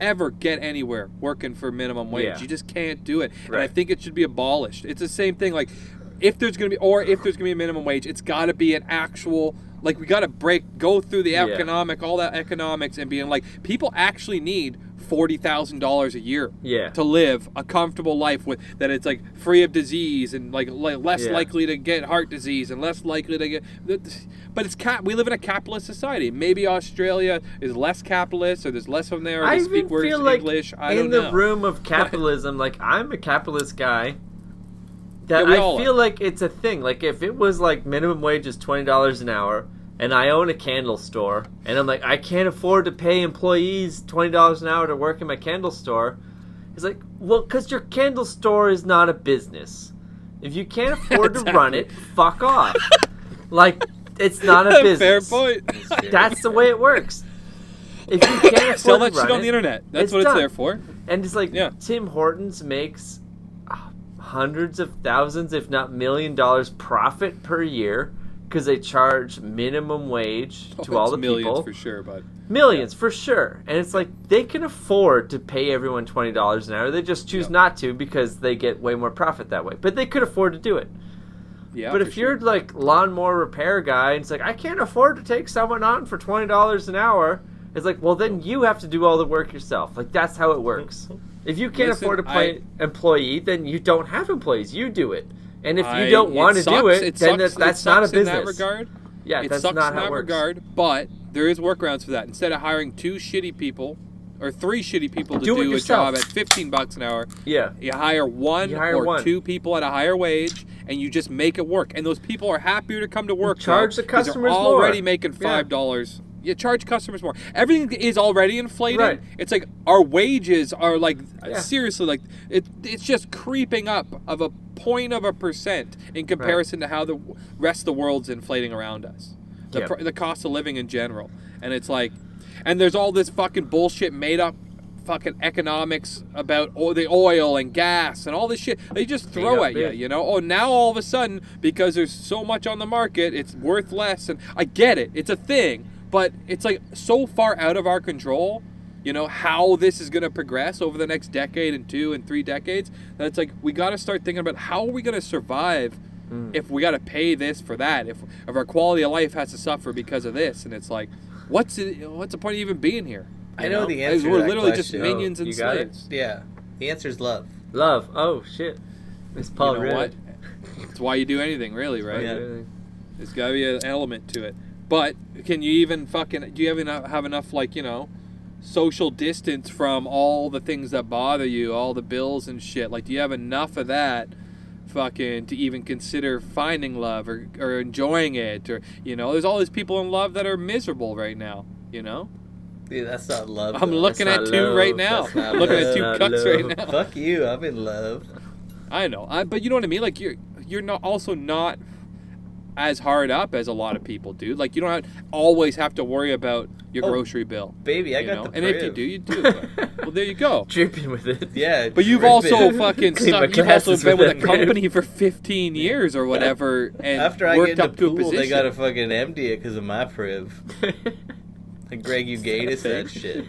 ever get anywhere working for minimum wage. You just can't do it. And I think it should be abolished. It's the same thing. Like if there's going to be a minimum wage, it's got to be an actual, like we got to go through the all that economics and being like, people actually need $40,000 a year to live a comfortable life with that. It's like free of disease and like less likely to get heart disease and less likely to get. But we live in a capitalist society. Maybe Australia is less capitalist, or there's less of them there. Or they speak words in English. I don't know. In the room of capitalism, like I'm a capitalist guy. That I feel like it's a thing. Like if it was like minimum wage is $20 an hour. And I own a candle store, and I'm like, I can't afford to pay employees $20 an hour to work in my candle store. It's like, well, because your candle store is not a business. If you can't afford to run it, fuck off. Like, it's not a business. Fair point. That's the way it works. If you can't afford sell that to run shit on the internet. That's what done. It's there for. And it's like, Tim Hortons makes hundreds of thousands, if not $1 million profit per year. Because they charge minimum wage to all the millions people. For sure, bud. Millions for sure. And it's like they can afford to pay everyone $20 an hour. They just choose not to because they get way more profit that way. But they could afford to do it. Yeah. But if you're like lawnmower repair guy, and it's like I can't afford to take someone on for $20 an hour. It's like, well, then you have to do all the work yourself. Like that's how it works. If you can't afford to pay employee, then you don't have employees. You do it. And if you don't want to do it, then that's not a business. In that regard. Yeah, it that's sucks not in how that it works. regard, but there is workarounds for that. Instead of hiring 2 shitty people or 3 shitty people to do a job at $15 an hour, you hire one or 2 people at a higher wage, and you just make it work. And those people are happier to come to work. Charge the customers more. They're already making $5. You charge customers more. Everything is already inflated. Right. It's like our wages are like seriously like it's just creeping up of a 0.1% in comparison to how the rest of the world's inflating around us. The cost of living in general. And it's like, and there's all this fucking bullshit made up fucking economics about the oil and gas and all this shit they just throw at you, you know? Oh, now all of a sudden, because there's so much on the market, it's worth less. And I get it. It's a thing. But it's like so far out of our control, you know, how this is going to progress over the next decade and 2 and 3 decades, that it's like we got to start thinking about how are we going to survive if we got to pay this for that, if our quality of life has to suffer because of this. And it's like, what's the point of even being here? I know the answer to We're that literally question. just minions and slaves. Yeah. The answer is love. Love. Oh, shit. It's Paul You know what? It's why you do anything, really, right? Yeah. There's got to be an element to it. But can you even do you have enough, like, you know, social distance from all the things that bother you, all the bills and shit? Like, do you have enough of that fucking to even consider finding love or enjoying it? Or, you know, there's all these people in love that are miserable right now, you know? Dude, that's not love. I'm looking at 2 right now. I'm looking at 2 cucks right now. Fuck you. I'm in love. I know. But you know what I mean? Like, you're not as hard up as a lot of people do. Like, you don't always have to worry about your grocery bill. Baby, I got know? the And if you do, you do. Well, there you go. Dripping with it. Yeah. But you've also fucking Clean my you've also glasses been with a with it, company for 15 years or whatever, and after I worked get in up the to a pool, position. they gotta fucking empty it because of my priv. Like Greg, you gave us that shit.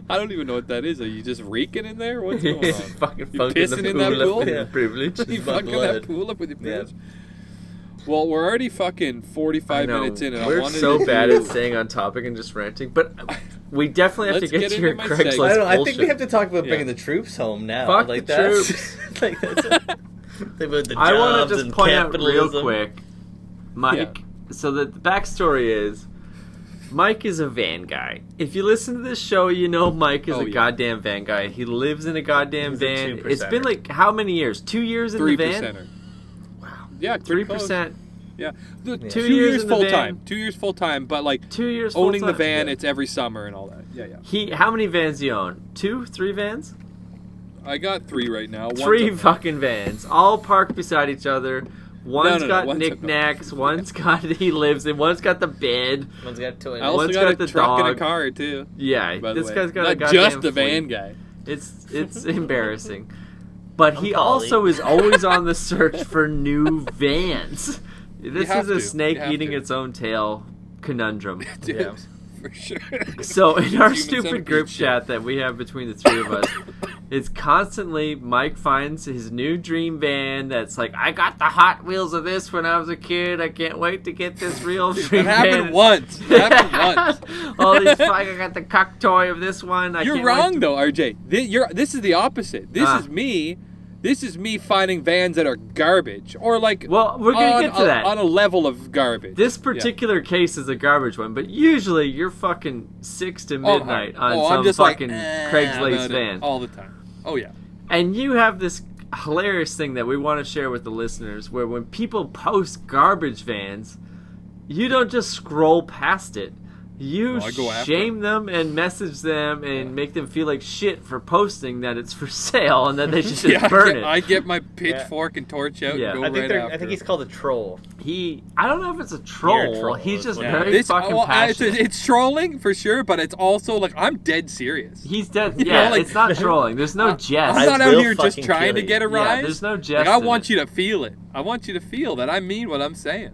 I don't even know what that is. Are you just reeking in there? What's going on? Fucking You fucking pissing in that pool? Yeah. Privilege. You my fucking blood. that pool up with your Yeah. privilege? Well, we're already fucking 45 minutes in, and I We're wanted so to bad do... at staying on topic and just ranting, but we definitely have Let's to get get to your into my Craigslist segment. I don't know. I bullshit. think we have to talk about Yeah. bringing the troops home now. Fuck like the that's, troops. like that's about the I want jobs to just and point out real capitalism. quick, Mike. So the backstory is, Mike is a van guy. If you listen to this show, you know Mike is a goddamn van guy. He lives in a goddamn He's a van. 2%er. It's been like how many years? 2 years in the van. 3%er. Wow. Yeah, 3%. Yeah. 2 2 years years in the full van. time. 2 years full time, but like 2 years owning the full-time. van, Yeah. it's every summer and all that. Yeah. How many vans do you own? 2, 3 vans? I got 3 right now. 3 fucking vans, all parked beside each other. One's got one's knickknacks. One's got he lives in. One's got the bed. One's got a toilet. I also One's got got a the truck and a dog. car too. Yeah, By the this way. guy's got Not a goddamn just the van fleet. guy. It's embarrassing. But he Polly. also is always on the search for new vans. This have is a to. snake You have eating to. its own tail conundrum. Dude, Yeah. for sure. So in our Human stupid centipede group shit. chat that we have between the 3 of us, it's constantly Mike finds his new dream van that's like, I got the Hot Wheels of this when I was a kid. I can't wait to get this real dream That happened van. once. That happened once. All these, I got the cuck toy of this one. I You're can't wait wrong to- though, RJ. This is the opposite. This is me. This is me finding vans that are garbage, or like Well, we're gonna get to that. on a level of garbage. This particular case is a garbage one, but usually you're fucking 6 to midnight on some I'm just fucking like, Craigslist about it van. all the time. Oh yeah. And you have this hilarious thing that we want to share with the listeners where when people post garbage vans, you don't just scroll past it. You I go after shame them and message them and make them feel like shit for posting that it's for sale and that they should just burn it. I get my pitchford and torch out Yeah. and go I think right after. I think he's called a troll. I don't know if it's a troll. troll He's is just what it very is. fucking Well, passionate. it's trolling for sure, but it's also like I'm dead serious. He's dead. You know, Yeah, like- it's not trolling. There's no jest. I'm not I out will here just fucking trying kill to you. get a Yeah, rise. there's no jest. Like, I in want it. you to feel it. I want you to feel that I mean what I'm saying.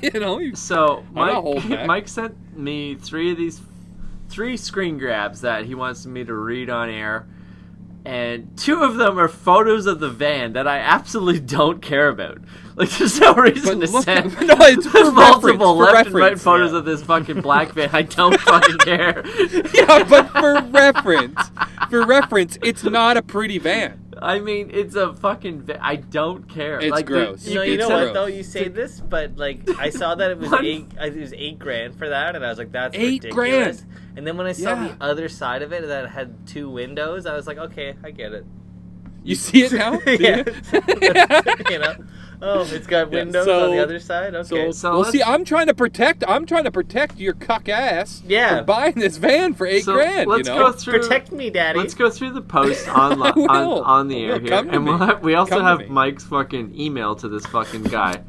You know. So not holding back. Mike sent me 3 screen grabs that he wants me to read on air, and 2 of them are photos of the van that I absolutely don't care about. Like, there's no reason But to look send at- no, it's for multiple reference, for left and right reference, photos yeah. of this fucking black van. I don't fucking care. Yeah, but for reference, it's not a pretty van. I mean, it's a fucking. I don't care. It's like, gross. No, you It's know gross. what though? You say this, but like I saw that it was What? $8,000 for that, and I was like, that's $8,000. ridiculous. And then when I saw Yeah. the other side of it that had 2 windows, I was like, okay, I get it. You see it now? Do Yeah. you? You know? Oh, it's got Yeah, windows so- on the other side. Okay. So Well, let's- see, I'm trying to protect your cuck ass. Yeah. From buying this van for $8,000. Let's you know? go through. Protect me, Daddy. Let's go through the post on I will. on the I air will. here, Come to and me. we also Come to have me. Mike's fucking email to this fucking guy.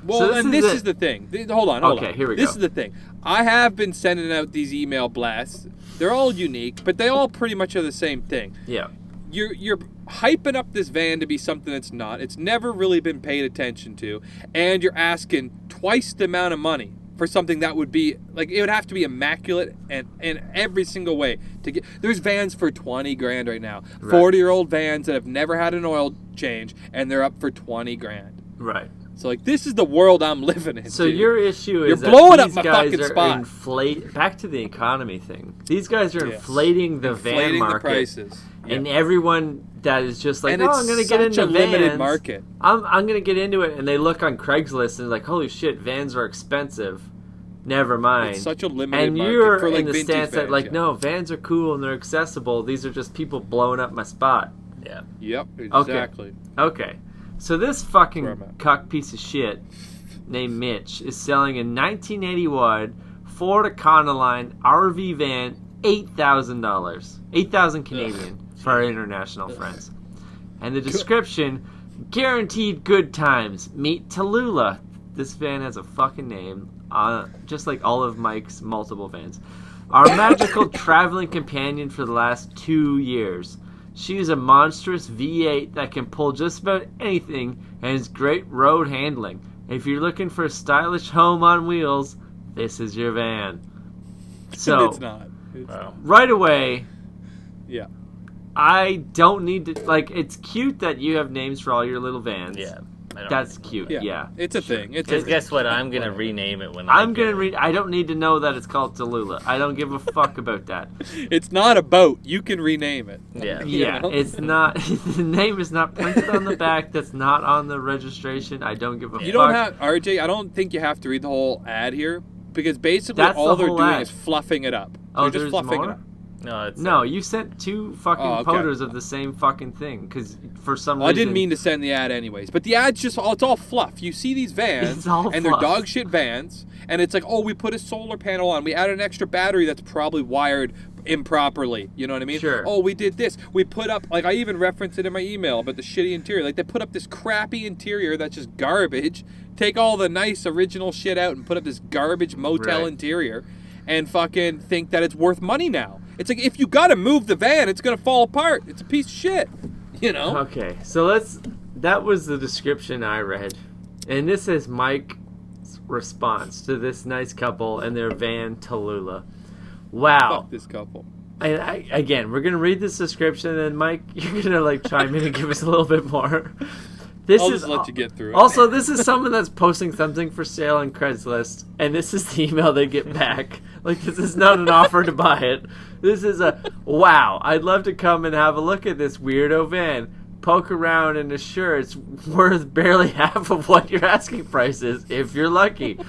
Well, So and this is the thing. Hold on. Okay, here we This go. is the thing. I have been sending out these email blasts. They're all unique, but they all pretty much are the same thing. Yeah. You're hyping up this van to be something it's not. It's never really been paid attention to, and you're asking twice the amount of money for something that would be like it would have to be immaculate and in every single way to get. There's vans for $20,000 right now. Right. 40-year-old vans that have never had an oil change, and they're up for $20,000. Right. So like this is the world I'm living in. So dude. your issue is You're that blowing up these my guys fucking are spot. Back to the economy thing. These guys are Yes. inflating the van Inflating the market, prices. and Yep. everyone that is just like, And oh, it's I'm gonna get such into a limited vans. market. I'm gonna get into it, and they look on Craigslist and like, holy shit, vans are expensive. Never mind. It's such a limited and market you're for like in the vintage stance that vans, like, yeah. no, vans are cool and they're accessible. These are just people blowing up my spot. Yeah. Yep, exactly. Okay, so this fucking Where I'm at. cuck piece of shit named Mitch is selling a 1981 Ford Econoline RV van, $8,000, 8,000 Canadian for our international friends, and the description: guaranteed good times. Meet Tallulah. This van has a fucking name, just like all of Mike's multiple vans. Our magical traveling companion for the last 2 years. She is a monstrous V8 that can pull just about anything and has great road handling. If you're looking for a stylish home on wheels, this is your van. So, It's not. It's not. right away, Yeah. I don't need to, like, it's cute that you have names for all your little vans. Yeah. I don't That's know. cute, Yeah. yeah. It's a thing. It's a Because thing. guess what? I'm gonna rename it when I'm gonna read. I don't need to know that it's called Tallulah. I don't give a fuck about that. It's not a boat. You can rename it. Yeah. You Yeah, know? it's not. The name is not printed on the back. That's not on the registration. I don't give a fuck. You don't have RJ. I don't think you have to read the whole ad here because basically That's all the they're whole doing ad. is fluffing it up. Oh, They're just there's fluffing more? it up. No, it's No, you sent 2 fucking Oh, okay. photos of the same fucking thing because for some Well, I reason didn't mean to send the ad anyways, but the ad's just it's all fluff. You see these vans, It's all and fluff. they're dog shit vans, and it's like, oh, we put a solar panel on, we added an extra battery that's probably wired improperly. You know what I mean? Sure. Oh, we did this. We put up, like, I even referenced it in my email about the shitty interior. Like, they put up this crappy interior that's just garbage. Take all the nice original shit out and put up this garbage motel Right. interior, and fucking think that it's worth money now. It's like if you gotta move the van, it's gonna fall apart. It's a piece of shit. You know? Okay, so that was the description I read. And this is Mike's response to this nice couple and their van Tallulah. Wow. Fuck this couple. And again, we're going to read this description and then Mike, you're going to like chime in and give us a little bit more. I'll just let you get through it. Also, this is someone that's posting something for sale on Craigslist, and this is the email they get back. Like, this is not an offer to buy it. This is a, wow, I'd love to come and have a look at this weirdo van. Poke around and assure it's worth barely half of what your asking price is, if you're lucky.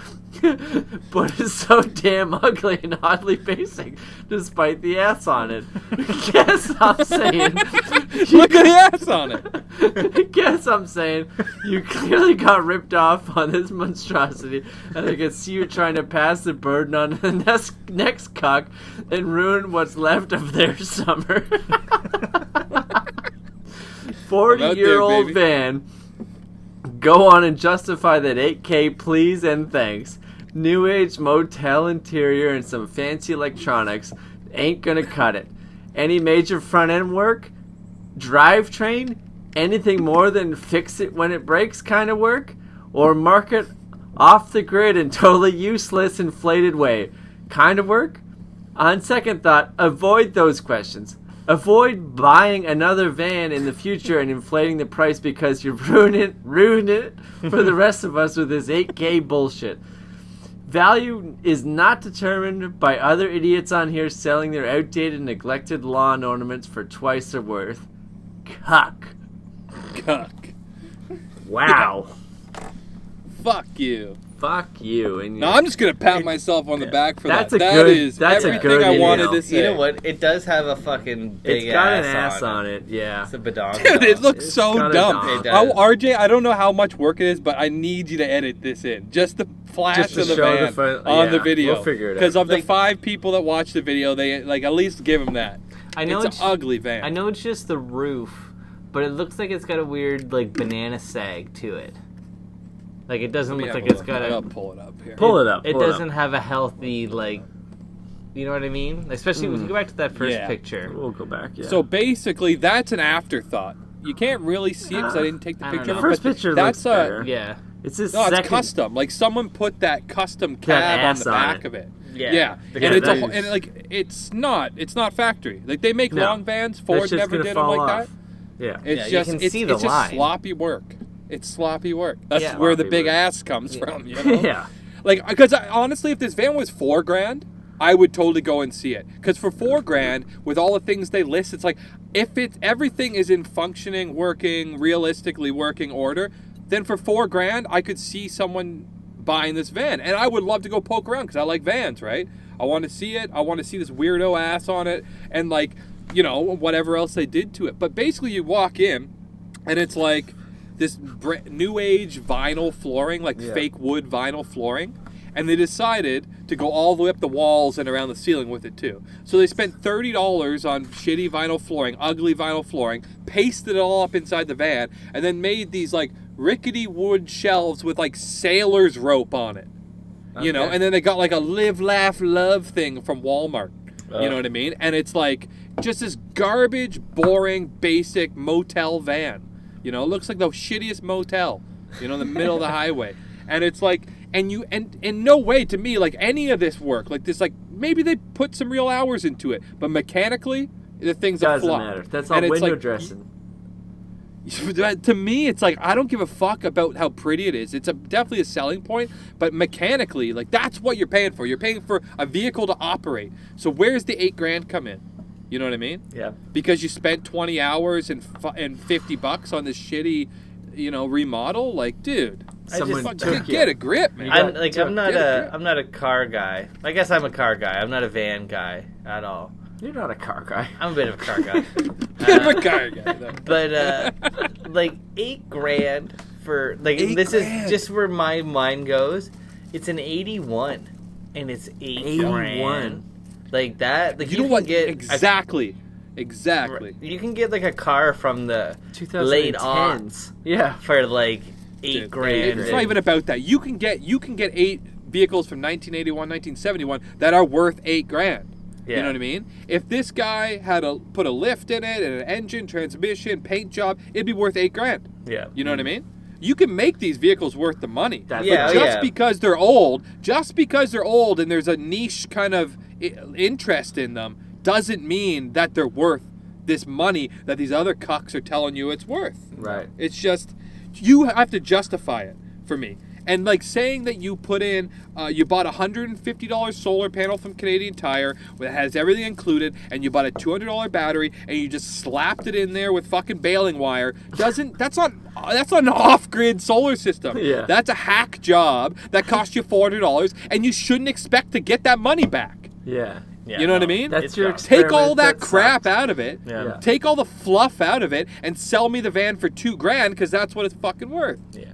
But it's so damn ugly and oddly basic, despite the ass on it. Guess I'm saying... Look at the ass on it. Guess I'm saying you clearly got ripped off on this monstrosity, and I can see you trying to pass the burden on the next cuck and ruin what's left of their summer. 40-year-old baby. van. Go on and justify that $8K, please and thanks. New age motel interior and some fancy electronics ain't gonna cut it. Any major front end work? Drivetrain? Anything more than fix it when it breaks kind of work? Or market off the grid in totally useless inflated way kind of work? On second thought, avoid those questions. Avoid buying another van in the future and inflating the price because you ruin it for the rest of us with this 8K bullshit. Value is not determined by other idiots on here selling their outdated, neglected lawn ornaments for twice their worth. Cuck. cuck. Wow. Fuck you. Fuck you. And No, I'm just gonna pat myself on the back for That's that. a That good- is that's a everything good I wanted email. to say. You know what? It does have a fucking big It's got ass an ass on on it. Yeah. It's a badonk. Dude, it looks It's so got a dumb. dong. It does. RJ, I don't know how much work it is, but I need you to edit this in. Just the flash Just to of the show the van front- on yeah, the video. we'll figure it out. Because of the Like- 5 people that watch the video, they like at least give them that. I know it's an ugly van. I know it's just the roof, but it looks like it's got a weird like banana sag to it. Like it doesn't Let me look have like a it's look. got I'll a. pull it up here. Pull it up. It pull doesn't up. have a healthy like. You know what I mean? Especially when you go back to that first Yeah. picture. We'll go back. Yeah. So basically, that's an afterthought. You can't really see it because I didn't take the I don't picture. know. of it, First but picture that's looks better. Yeah. It's his No, second. it's custom. Like someone put that custom That cab on ass the on back it. of it. Yeah. Yeah, Yeah, and it's that a, is- and like it's not factory. Like they make No. long vans. That's Ford just never gonna did them fall like off. that. Yeah. It's Yeah, you just can it's, see the it's just line. sloppy work. It's sloppy work. That's Yeah. where the Sloppy big work. ass comes from. You know? Yeah. Like, because honestly, if this van was $4,000, I would totally go and see it. Because for $4,000, with all the things they list, it's like if everything is in functioning, working, realistically working order, then for $4,000, I could see someone buying this van, and I would love to go poke around because I like vans, right? I want to see it. I want to see this weirdo ass on it, and like, you know, whatever else they did to it. But basically, you walk in, and it's like this new age vinyl flooring, like Yeah. fake wood vinyl flooring. And they decided to go all the way up the walls and around the ceiling with it too. So they spent $30 on shitty vinyl flooring, ugly vinyl flooring, pasted it all up inside the van, and then made these like rickety wood shelves with like sailor's rope on it. You know, Okay. and then they got like a live, laugh, love thing from Walmart. You know what I mean? And it's like just this garbage, boring, basic motel van. You know, it looks like the shittiest motel, you know, in the middle of the highway. And it's like, and in no way to me, like any of this work, like this, like maybe they put some real hours into it, but mechanically, the thing's a Doesn't flop. matter. That's all And it's window like, dressing. To me, it's like I don't give a fuck about how pretty it is. It's definitely a selling point, but mechanically, like that's what you're paying for. You're paying for a vehicle to operate. So where's the $8,000 come in? You know what I mean? Yeah. Because you spent 20 hours and $50 on this shitty, you know, remodel. Like, dude, Someone fuck, took get you. a grip, man. I'm not Get I'm not a car guy. I guess I'm a car guy. I'm not a van guy at all. You're not a car guy. I'm a bit of a car guy. Bit of a car guy, though. But like $8,000 for like this $8,000. is just where my mind goes. It's an 81, and it's $8,000. Like that. Like You know can what? get Exactly. You can get like a car from the 2010s. late aughts Yeah. for like Dude, $8,000. It's not even about that. You can get 8 vehicles from 1981, 1971 that are worth $8,000. Yeah. You know what I mean? If this guy had put a lift in it and an engine, transmission, paint job, it'd be worth $8,000. Yeah. You know what I mean? You can make these vehicles worth the money. That's Yeah, But oh, just yeah. because they're old and there's a niche kind of interest in them, doesn't mean that they're worth this money that these other cucks are telling you it's worth. Right. It's just, you have to justify it for me. And like saying that you put in, you bought a $150 solar panel from Canadian Tire that has everything included, and you bought a $200 battery, and you just slapped it in there with fucking baling wire. That's not an off-grid solar system. Yeah. That's a hack job that cost you $400, and you shouldn't expect to get that money back. Yeah. Yeah, You know what I no, mean? That's it's your gone. Take all experiment that crap sucked. out of it. Yeah. Yeah. Take all the fluff out of it and sell me the van for $2,000 because that's what it's fucking worth. Yeah.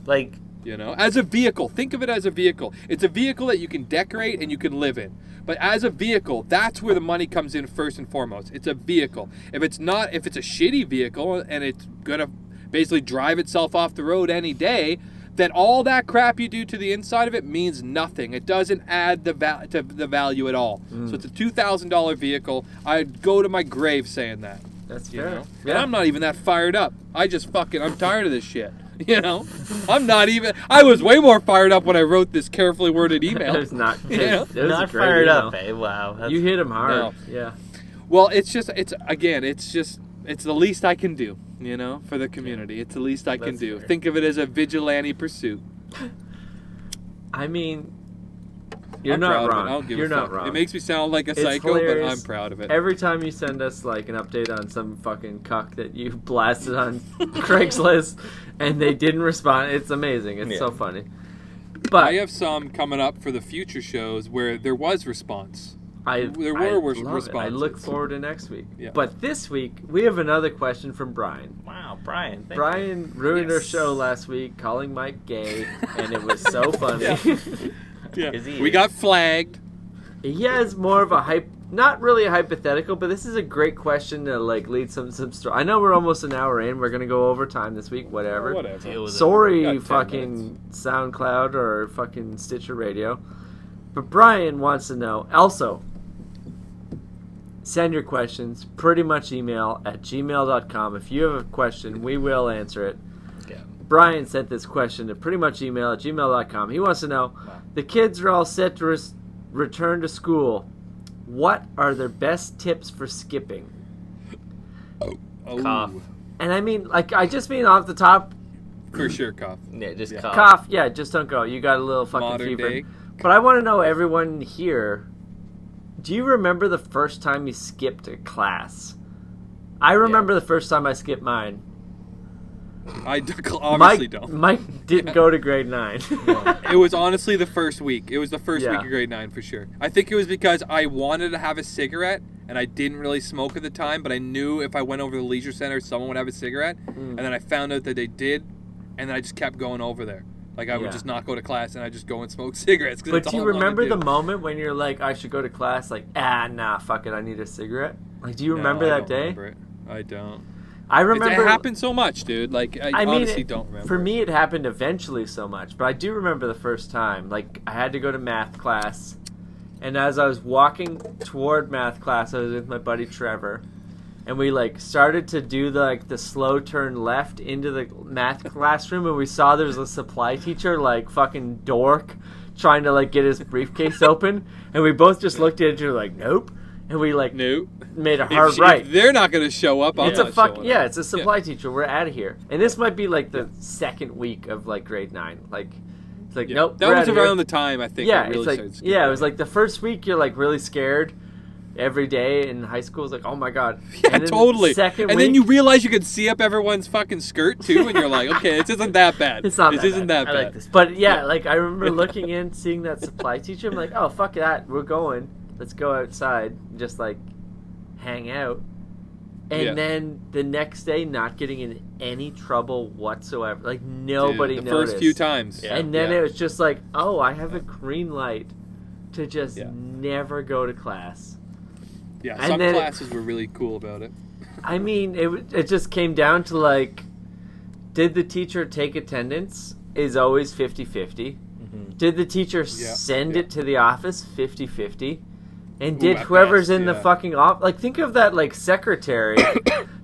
Like You know, as a vehicle, think of it as a vehicle. It's a vehicle that you can decorate and you can live in. But as a vehicle, that's where the money comes in first and foremost. It's a vehicle. If it's a shitty vehicle and it's gonna basically drive itself off the road any day, then all that crap you do to the inside of it means nothing. It doesn't add to the value at all. So it's a $2,000 vehicle. I'd go to my grave saying that. That's You fair. know? Yeah. And I'm not even that fired up. I'm tired of this shit. You know? I was way more fired up when I wrote this carefully worded email. There's not. You know? That was a not great fired email. up, eh? Wow. That's, You hit him hard. No. Yeah. Well, it's the least I can do, you know, for the community. It's the least I can That's do. fair. Think of it as a vigilante pursuit. I mean, You're I'm not proud of it. wrong. I don't give You're a not fuck. wrong. It makes me sound like a It's psycho, hilarious. but I'm proud of it. Every time you send us like an update on some fucking cuck that you blasted on Craigslist and they didn't respond, it's amazing. It's so funny. But I have some coming up for the future shows where there was response. There were love it. responses. I look forward to next week. Yeah. But this week we have another question from Brian. Wow, Brian. Thank Brian ruined our Yes. show last week, calling Mike gay, and it was so funny. Yeah. Is he- We got flagged. He has more of a not really a hypothetical, but this is a great question to like lead some story. I know we're almost an hour in. We're gonna go overtime this week. Whatever. Whatever. Deal with it. Sorry, Got 10 fucking SoundCloud or fucking Stitcher Radio. But Brian wants to know. Also, send your questions. Pretty much email at gmail.com. If you have a question, we will answer it. Yeah. Brian sent this question to pretty much email at gmail.com. He wants to know, the kids are all set to return to school. What are their best tips for skipping? Oh, Cough. And I mean, like, I just mean off the top, For sure, cough. Yeah, just Yeah. cough. cough. Yeah, just don't go. You got a little fucking Modern fever. day. But I want to know, everyone here, do you remember the first time you skipped a class? I remember the first time I skipped mine. I obviously don't. Mike didn't go to grade 9. It was honestly the first week. It was the first Yeah. week of grade 9 for sure. I think it was because I wanted to have a cigarette and I didn't really smoke at the time, but I knew if I went over to the leisure center, someone would have a cigarette. And then I found out that they did, and then I just kept going over there. Like, I would Yeah. just not go to class and I just go and smoke cigarettes. 'Cause But that's do you all I wanna remember do. the moment when you're like, I should go to class? Like, nah, fuck it, I need a cigarette. Like, do you No, remember I that don't day? remember it. I don't. I remember. It happened so much, dude. Like, I mean, honestly don't remember. For me, it happened eventually so much, but I do remember the first time. Like, I had to go to math class, and as I was walking toward math class, I was with my buddy Trevor, and we like started to do the slow turn left into the math classroom, and we saw there was a supply teacher, like fucking dork, trying to like get his briefcase open, and we both just looked at each other like, nope, and we like Nope. made a If hard right. they're not going to show up, I'm It's a not fuck. showing Yeah, up. it's a supply teacher. We're out of here. And this might be like the second week of like grade 9. Like, it's like Yeah. nope. That we're was outta here. around the time I think. Yeah, I really it's like started skipping. it was like the first week you're like really scared. Every day in high school is like, oh my god. Yeah, And then totally. Second And week, then you realize you can see up everyone's fucking skirt too, and you're like, okay, this isn't that bad. It's not This that isn't bad. that I bad. like this. But yeah, like I remember looking in, seeing that supply teacher. I'm like, oh fuck that, we're going. Let's go outside, and just like hang out. And Yeah. then the next day, not getting in any trouble whatsoever. Like nobody Dude, the noticed. first few times. Yeah. And then Yeah. it was just like, oh, I have a green light to just Yeah. never go to class. Yeah, And some then- classes were really cool about it. I mean, it just came down to like, did the teacher take attendance? Is always 50-50. Did the teacher send yeah. it to the office? 50-50. And Ooh, did at whoever's best, in the yeah. fucking office, like think of that like secretary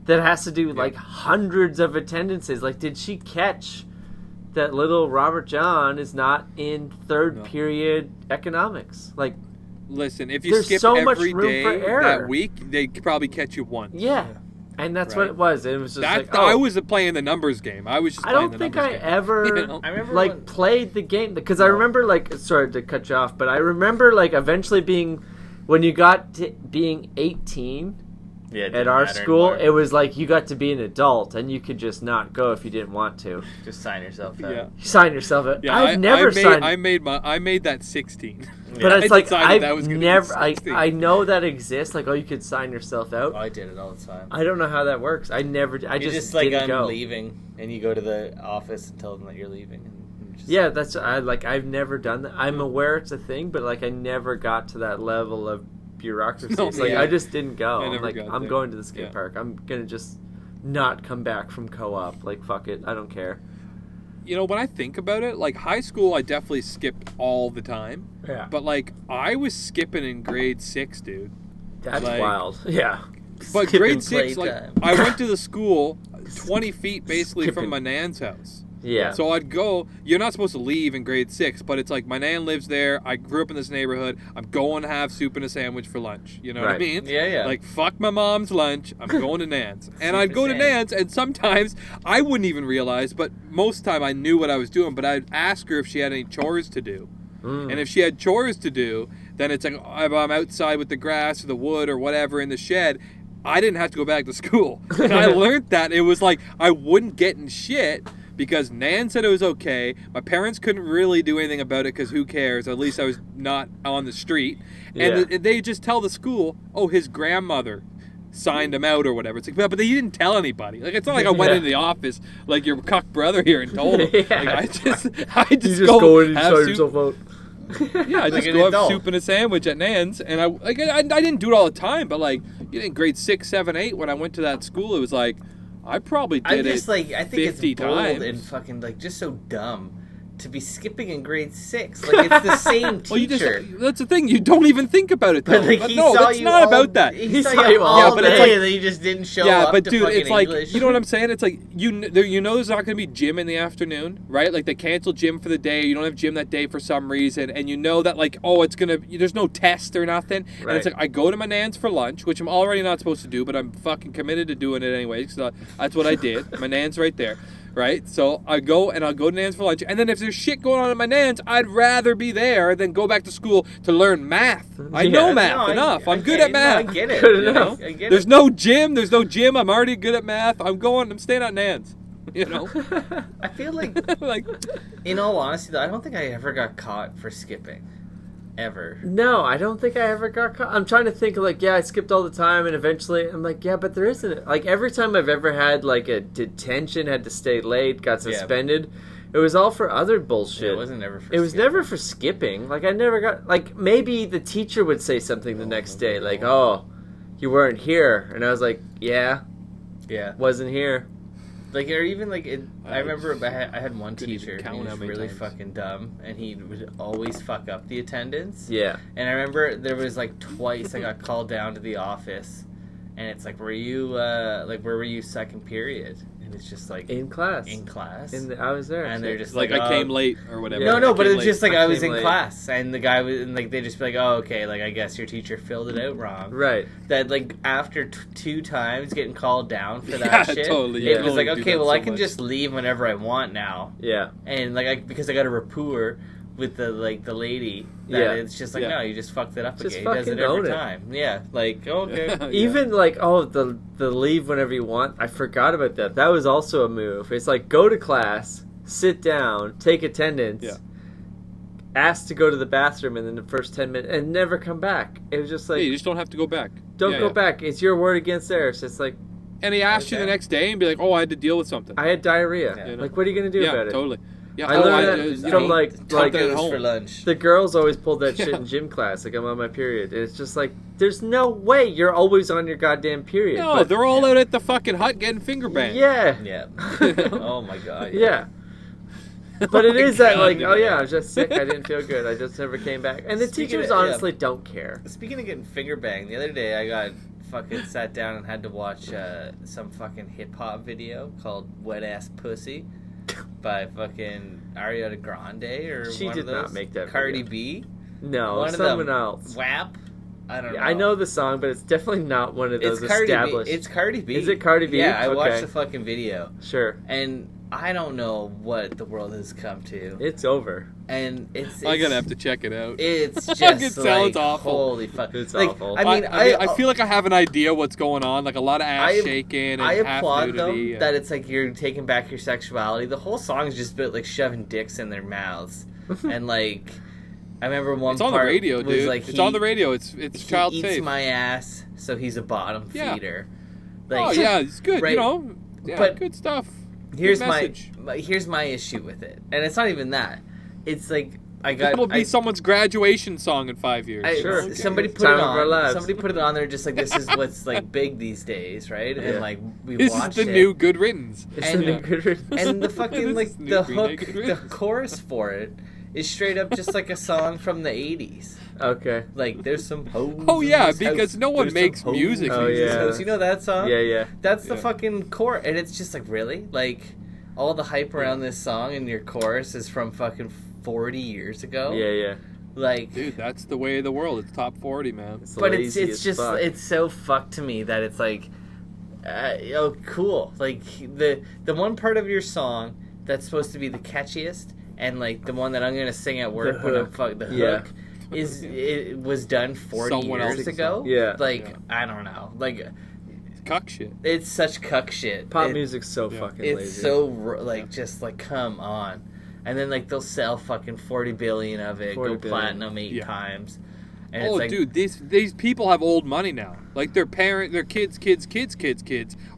that has to do like hundreds of attendances. Like, did she catch that little Robert John is not in third No. period economics? Like, Listen, if you There's skip so much every room day for error. that week, they could probably catch you once. yeah. And that's what Right. it was. It was just That, like, oh, I was playing the numbers game. I was just I playing don't the think numbers I game. ever You know? I remember like when- played the game because I remember like, sorry to cut you off, but I remember like eventually being, when you got to being 18 Yeah, it at didn't our matter school, anymore. it was like you got to be an adult and you could just not go if you didn't want to. Just sign yourself out. Yeah. You sign yourself up. Yeah, I've never signed, I made that 16. but I it's like decided that I've was gonna be never. I 16. know that exists. Like, oh, you could sign yourself out. Oh, I did it all the time. I don't know how that works. I never. I You just like, didn't I'm go. leaving, and you go to the office and tell them that you're leaving. And just, Yeah, that's I've never done that. I'm aware it's a thing, but like I never got to that level of bureaucracy. No, It's like yeah. I just didn't go. I I'm never like, got I'm there. going to the skate Yeah. park. I'm gonna just not come back from co-op. Like, fuck it, I don't care. You know, when I think about it, like high school, I definitely skipped all the time. Yeah, But like, I was skipping in grade 6, dude. that's like- wild. Yeah, But Skipping grade 6, like, playtime. I went to the school 20 feet basically Skipping. from my nan's house. yeah. So I'd go, you're not supposed to leave in grade 6, but it's like my nan lives there. I grew up in this neighborhood. I'm going to have soup and a sandwich for lunch. You know what I Right. mean? Yeah, yeah. Like, fuck my mom's lunch. I'm going to Nan's. And Soup I'd and go to sandwich. Nan's, and sometimes I wouldn't even realize, but most of the time I knew what I was doing, but I'd ask her if she had any chores to do. And if she had chores to do, then it's like, I'm outside with the grass or the wood or whatever in the shed, I didn't have to go back to school. And I learned that. It was like, I wouldn't get in shit because Nan said it was okay. My parents couldn't really do anything about it because who cares? At least I was not on the street. And they just tell the school, oh, his grandmother signed him out or whatever. It's like, but they didn't tell anybody. Like, it's not like I went into the office like your cuck brother here and told him. Like, I just go in and have shout soup. yourself out. Yeah, I Like just an go have adult. soup and a sandwich at Nan's, and I didn't do it all the time, but like in grade 6, 7, 8, when I went to that school, it was like I probably did I'm just it like, I think 50 it's bold times. and fucking like just so dumb to be skipping in grade 6. Like it's the same Well, you teacher. just—that's the thing. You don't even think about it, though. But like But he no, saw it's you not all, about that. He saw you all Yeah, but it's day, like- and then you just didn't show Yeah, up but to dude, fucking it's like English. you know what I'm saying. It's like you know there's not going to be gym in the afternoon, right? Like they canceled gym for the day. You don't have gym that day for some reason, and you know that like there's no test or nothing. And it's like I go to my Nan's for lunch, which I'm already not supposed to do, but I'm fucking committed to doing it anyway. So that's what I did. My Nan's right there. Right, so I'll go to Nan's for lunch, and then if there's shit going on at my Nan's, I'd rather be there than go back to school to learn math. I know math enough. I'm good at math. I get it. Good you enough. know? I get There's it. no gym. I'm already good at math. I'm staying at Nan's. You know, I feel like, like in all honesty, though, I don't think I ever got caught for skipping. Ever. No, I don't think I ever got caught. I'm trying to think like, I skipped all the time, and eventually I'm like, but there isn't. Like every time I've ever had like a detention, had to stay late, got suspended, it was all for other bullshit. It wasn't never for It was skipping. never for skipping. Like I never got like maybe the teacher would say something the next day, like, "Oh, you weren't here," and I was like, "Yeah, Yeah. wasn't here." Like, or even like, I remember I had one Didn't even teacher count who how was many really times. fucking dumb, and he would always fuck up the attendance. Yeah. And I remember there was like twice I got called down to the office, and it's like, where were you second period? And it's just like In class. in class, I was there. and they're just like I came late or whatever. No, I but came it's just like I I was came in late. class, and the guy was, and like they just be like, oh, okay, like I guess your teacher filled it out wrong. Right. That like after 2 times getting called down for that Yeah, shit, totally, it yeah. was like, Totally do okay, that well so I can much. just leave whenever I want now, Yeah. and like because I got a rapport with the lady that Yeah. it's just like, Yeah. no, you just fucked it up Just again. He does it fucking own every it. time. Yeah, like okay. Yeah. Even like the leave whenever you want. I forgot about that. That was also a move. It's like go to class, sit down, take attendance, Yeah. ask to go to the bathroom in the first 10 minutes, and never come back. It was just like Hey, you just don't have to go back. don't Yeah, go yeah. back. It's your word against theirs. It's like And he asked you the Okay. next day and be like, "Oh, I had to deal with something." I had diarrhea. Yeah. Like what are you gonna do Yeah, about it? totally. Yeah, I learned that from like something at tacos home. for lunch. the girls always pulled that shit Yeah. in gym class. Like I'm on my period. And it's just like there's no way you're always on your goddamn period. No, but, they're all out at the fucking hut getting finger banged. yeah. Yeah. Oh my god. Yeah. But it Oh my is that God, like, dude. oh yeah, I was just sick. I didn't feel good. I just never came back. And the Speaking teachers of- yeah. honestly don't care. Speaking of getting finger banged, the other day I got fucking sat down and had to watch some fucking hip hop video called "Wet Ass Pussy" by fucking Ariana Grande or She one did of those. not make that Cardi video. B. No, One of someone them. else. WAP. I don't know. I know the song, but it's definitely not one of those It's Cardi B. established. It's Cardi B. Is it Cardi B? Yeah, I watched Okay. the fucking video, Sure, and I don't know what the world has come to, it's over. and it's I'm gonna have to check it out. It's just It sounds like, awful. holy fuck. It's like, awful. I mean, I feel like I have an idea what's going on. Like a lot of ass I- shaking and I half applaud nudity. them and- that it's like you're taking back your sexuality. The whole song is just about like shoving dicks in their mouths, and like I remember one It's on the part radio, was dude. like It's on the radio. It's He child eats safe. my ass, so he's a bottom Yeah. feeder. Oh yeah, it's good. Right. You know, yeah, But good stuff. Here's Good message. here's my issue with it, and it's not even that. It's like I got It'll be someone's graduation song in 5 years. Sure. Okay. Somebody put Time it of our on. lives. Somebody put it on there, just like this is what's like big these days, right? Yeah. And like we This watched is the it. new Good Riddance. It's And- the new good riddance. And the fucking This like is new the Green hook, Naked the Riddance. chorus for it is straight up just like a song from the '80s. Okay. Like there's some hoes. Oh, in yeah, this because house. no one There's some makes hoes music in Oh, this yeah. house. You know that song? Yeah, yeah. That's the Yeah. fucking core, and it's just like really like all the hype around this song and your chorus is from fucking 40 years ago. Yeah, yeah. Like, Dude, that's the way of the world. It's top 40, man. It's but lazy it's as just fuck. it's so fucked to me that it's like, oh, cool. Like the one part of your song that's supposed to be the catchiest and like the one that I'm gonna sing at work when I'm the Yeah. hook it was done 40 Someone years else's ago. song. Yeah. Like Yeah. I don't know. Like Cuck shit. it's such cuck shit. Pop music's so Yeah. fucking It's lazy. so like just like come on, and then like they'll sell fucking 40 billion of it, 40 go billion. platinum 8 Yeah. times. And Oh, it's like, dude, these people have old money now. Like their kids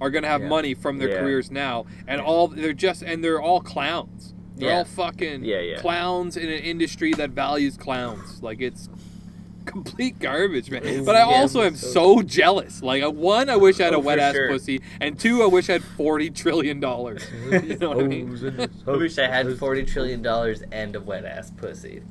are gonna have Yeah. money from their Yeah. careers now, and they're all clowns. They're Yeah. all fucking Yeah. clowns in an industry that values clowns. Like it's complete garbage, man. But I also am so jealous. Like one, I wish I had a Oh, for wet ass sure. pussy, and two, I wish I had $40 trillion. You know what I mean? I wish I had $40 trillion and a wet ass pussy.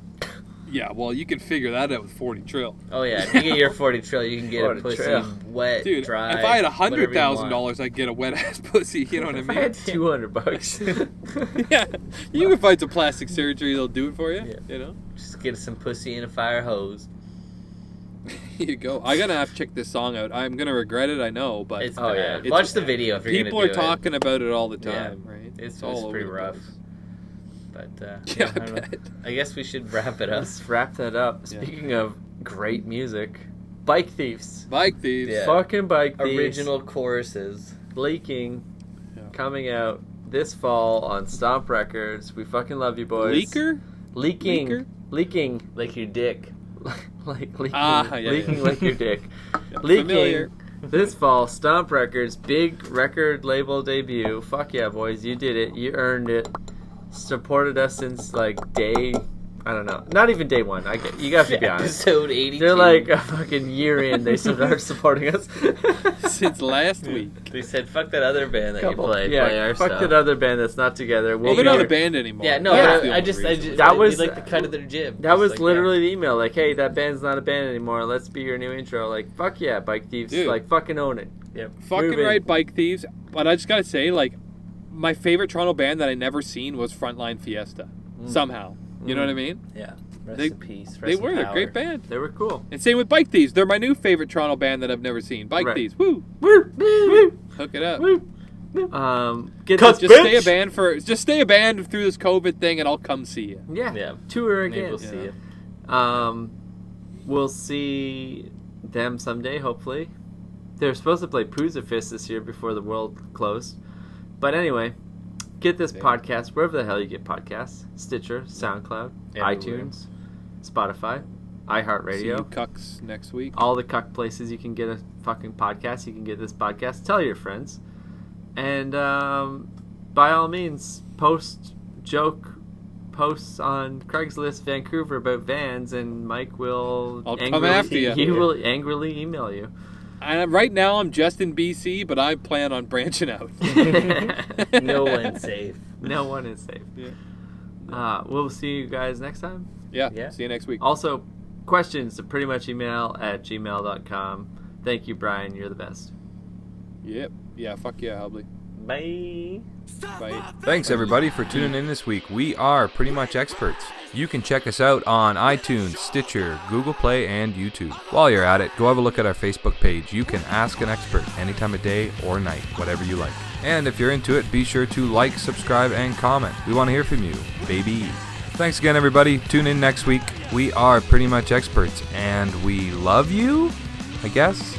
Yeah, well, you can figure that out with 40 trill. Oh yeah, if you get your 40 trillion, you can get 40 a pussy trill. wet, Dude, dry. if I had whatever you want. $100,000, I'd get a wet ass pussy. You know what I If I had mean? $200. Yeah, you can find some plastic surgery; they'll do it for you. Yeah. You know, Just get some pussy and a fire hose. here you go. I'm gonna have to check this song out. I'm gonna regret it, I know, but It's Oh, yeah. bad. Watch the video if you're people gonna are do talking about it all the Yeah. time, right? It's all pretty over the rough. place. But Yeah, I don't know. bet. I guess we should wrap it up. Let's wrap that up. Yeah. Speaking of great music, Bike Thieves. Bike thieves. Yeah. Fucking Bike Thieves. Original choruses. Leaking. Yeah. Coming out this fall on Stomp Records. We fucking love you, boys. Leaker. Leaking. Leaker? Leaking. Like your dick. Like leaking. Yeah, leaking yeah. like your dick. Yeah, Leaking. familiar. This fall, Stomp Records, big record label debut. Fuck yeah, boys. You did it. You earned it. Supported us since like day, I don't know. Not even day one. You got to be honest. Episode 82. They're like a fucking year in. They started supporting us. Since last week. They said, fuck that other band that you play. yeah, play our fuck stuff. that other band that's not together. Well, We'll they're be not here. a band anymore. Yeah, no, Yeah. but I just That was- we like the cut of their jib. That Just was like, literally the email. Like, hey, that band's not a band anymore. Let's be your new intro. Like, fuck yeah, Bike Thieves. Dude. Like, fucking own it. Fucking Move in. right, Bike Thieves. But I just gotta say, like, my favorite Toronto band that I never seen was Frontline Fiesta. Somehow, you know what I mean? Yeah. Rest They- in peace. Rest They in were. They're a power. great band. They were cool. And same with Bike Thieves. They're my new favorite Toronto band that I've never seen. Bike Right. Thieves. Woo! Woo! Woo! Hook it up. Woo! Get Just this stay a bitch! band stay a band through this COVID thing, and I'll come see you. Yeah. Yeah. Tour Maybe again. we'll see you. We'll see them someday, hopefully. They're supposed to play Pooza Fist this year before the world closed. But anyway, get this Yeah. podcast wherever the hell you get podcasts. Stitcher, SoundCloud, Everywhere. iTunes, Spotify, See you iHeartRadio. cucks next week. All the cuck places you can get a fucking podcast. You can get this podcast. Tell your friends. And by all means, posts on Craigslist Vancouver about vans, and Mike will I'll come after you. He will angrily email you. And right now I'm just in BC, but I plan on branching out. No one's safe. No one is safe. Yeah. We'll see you guys next time. Yeah. Yeah. See you next week. Also, questions to pretty much email@gmail.com. Thank you, Brian. You're the best. Yep. Yeah. Fuck yeah, Hubley. Bye. Bye. Thanks everybody for tuning in this week. We are Pretty Much Experts. You can check us out on iTunes, Stitcher, Google Play, and YouTube. While you're at it, go have a look at our Facebook page. You can ask an expert any time of day or night, whatever you like. And if you're into it, be sure to like, subscribe, and comment. We want to hear from you, baby. Thanks again, everybody. Tune in next week. We are Pretty Much Experts, and we love you, I guess.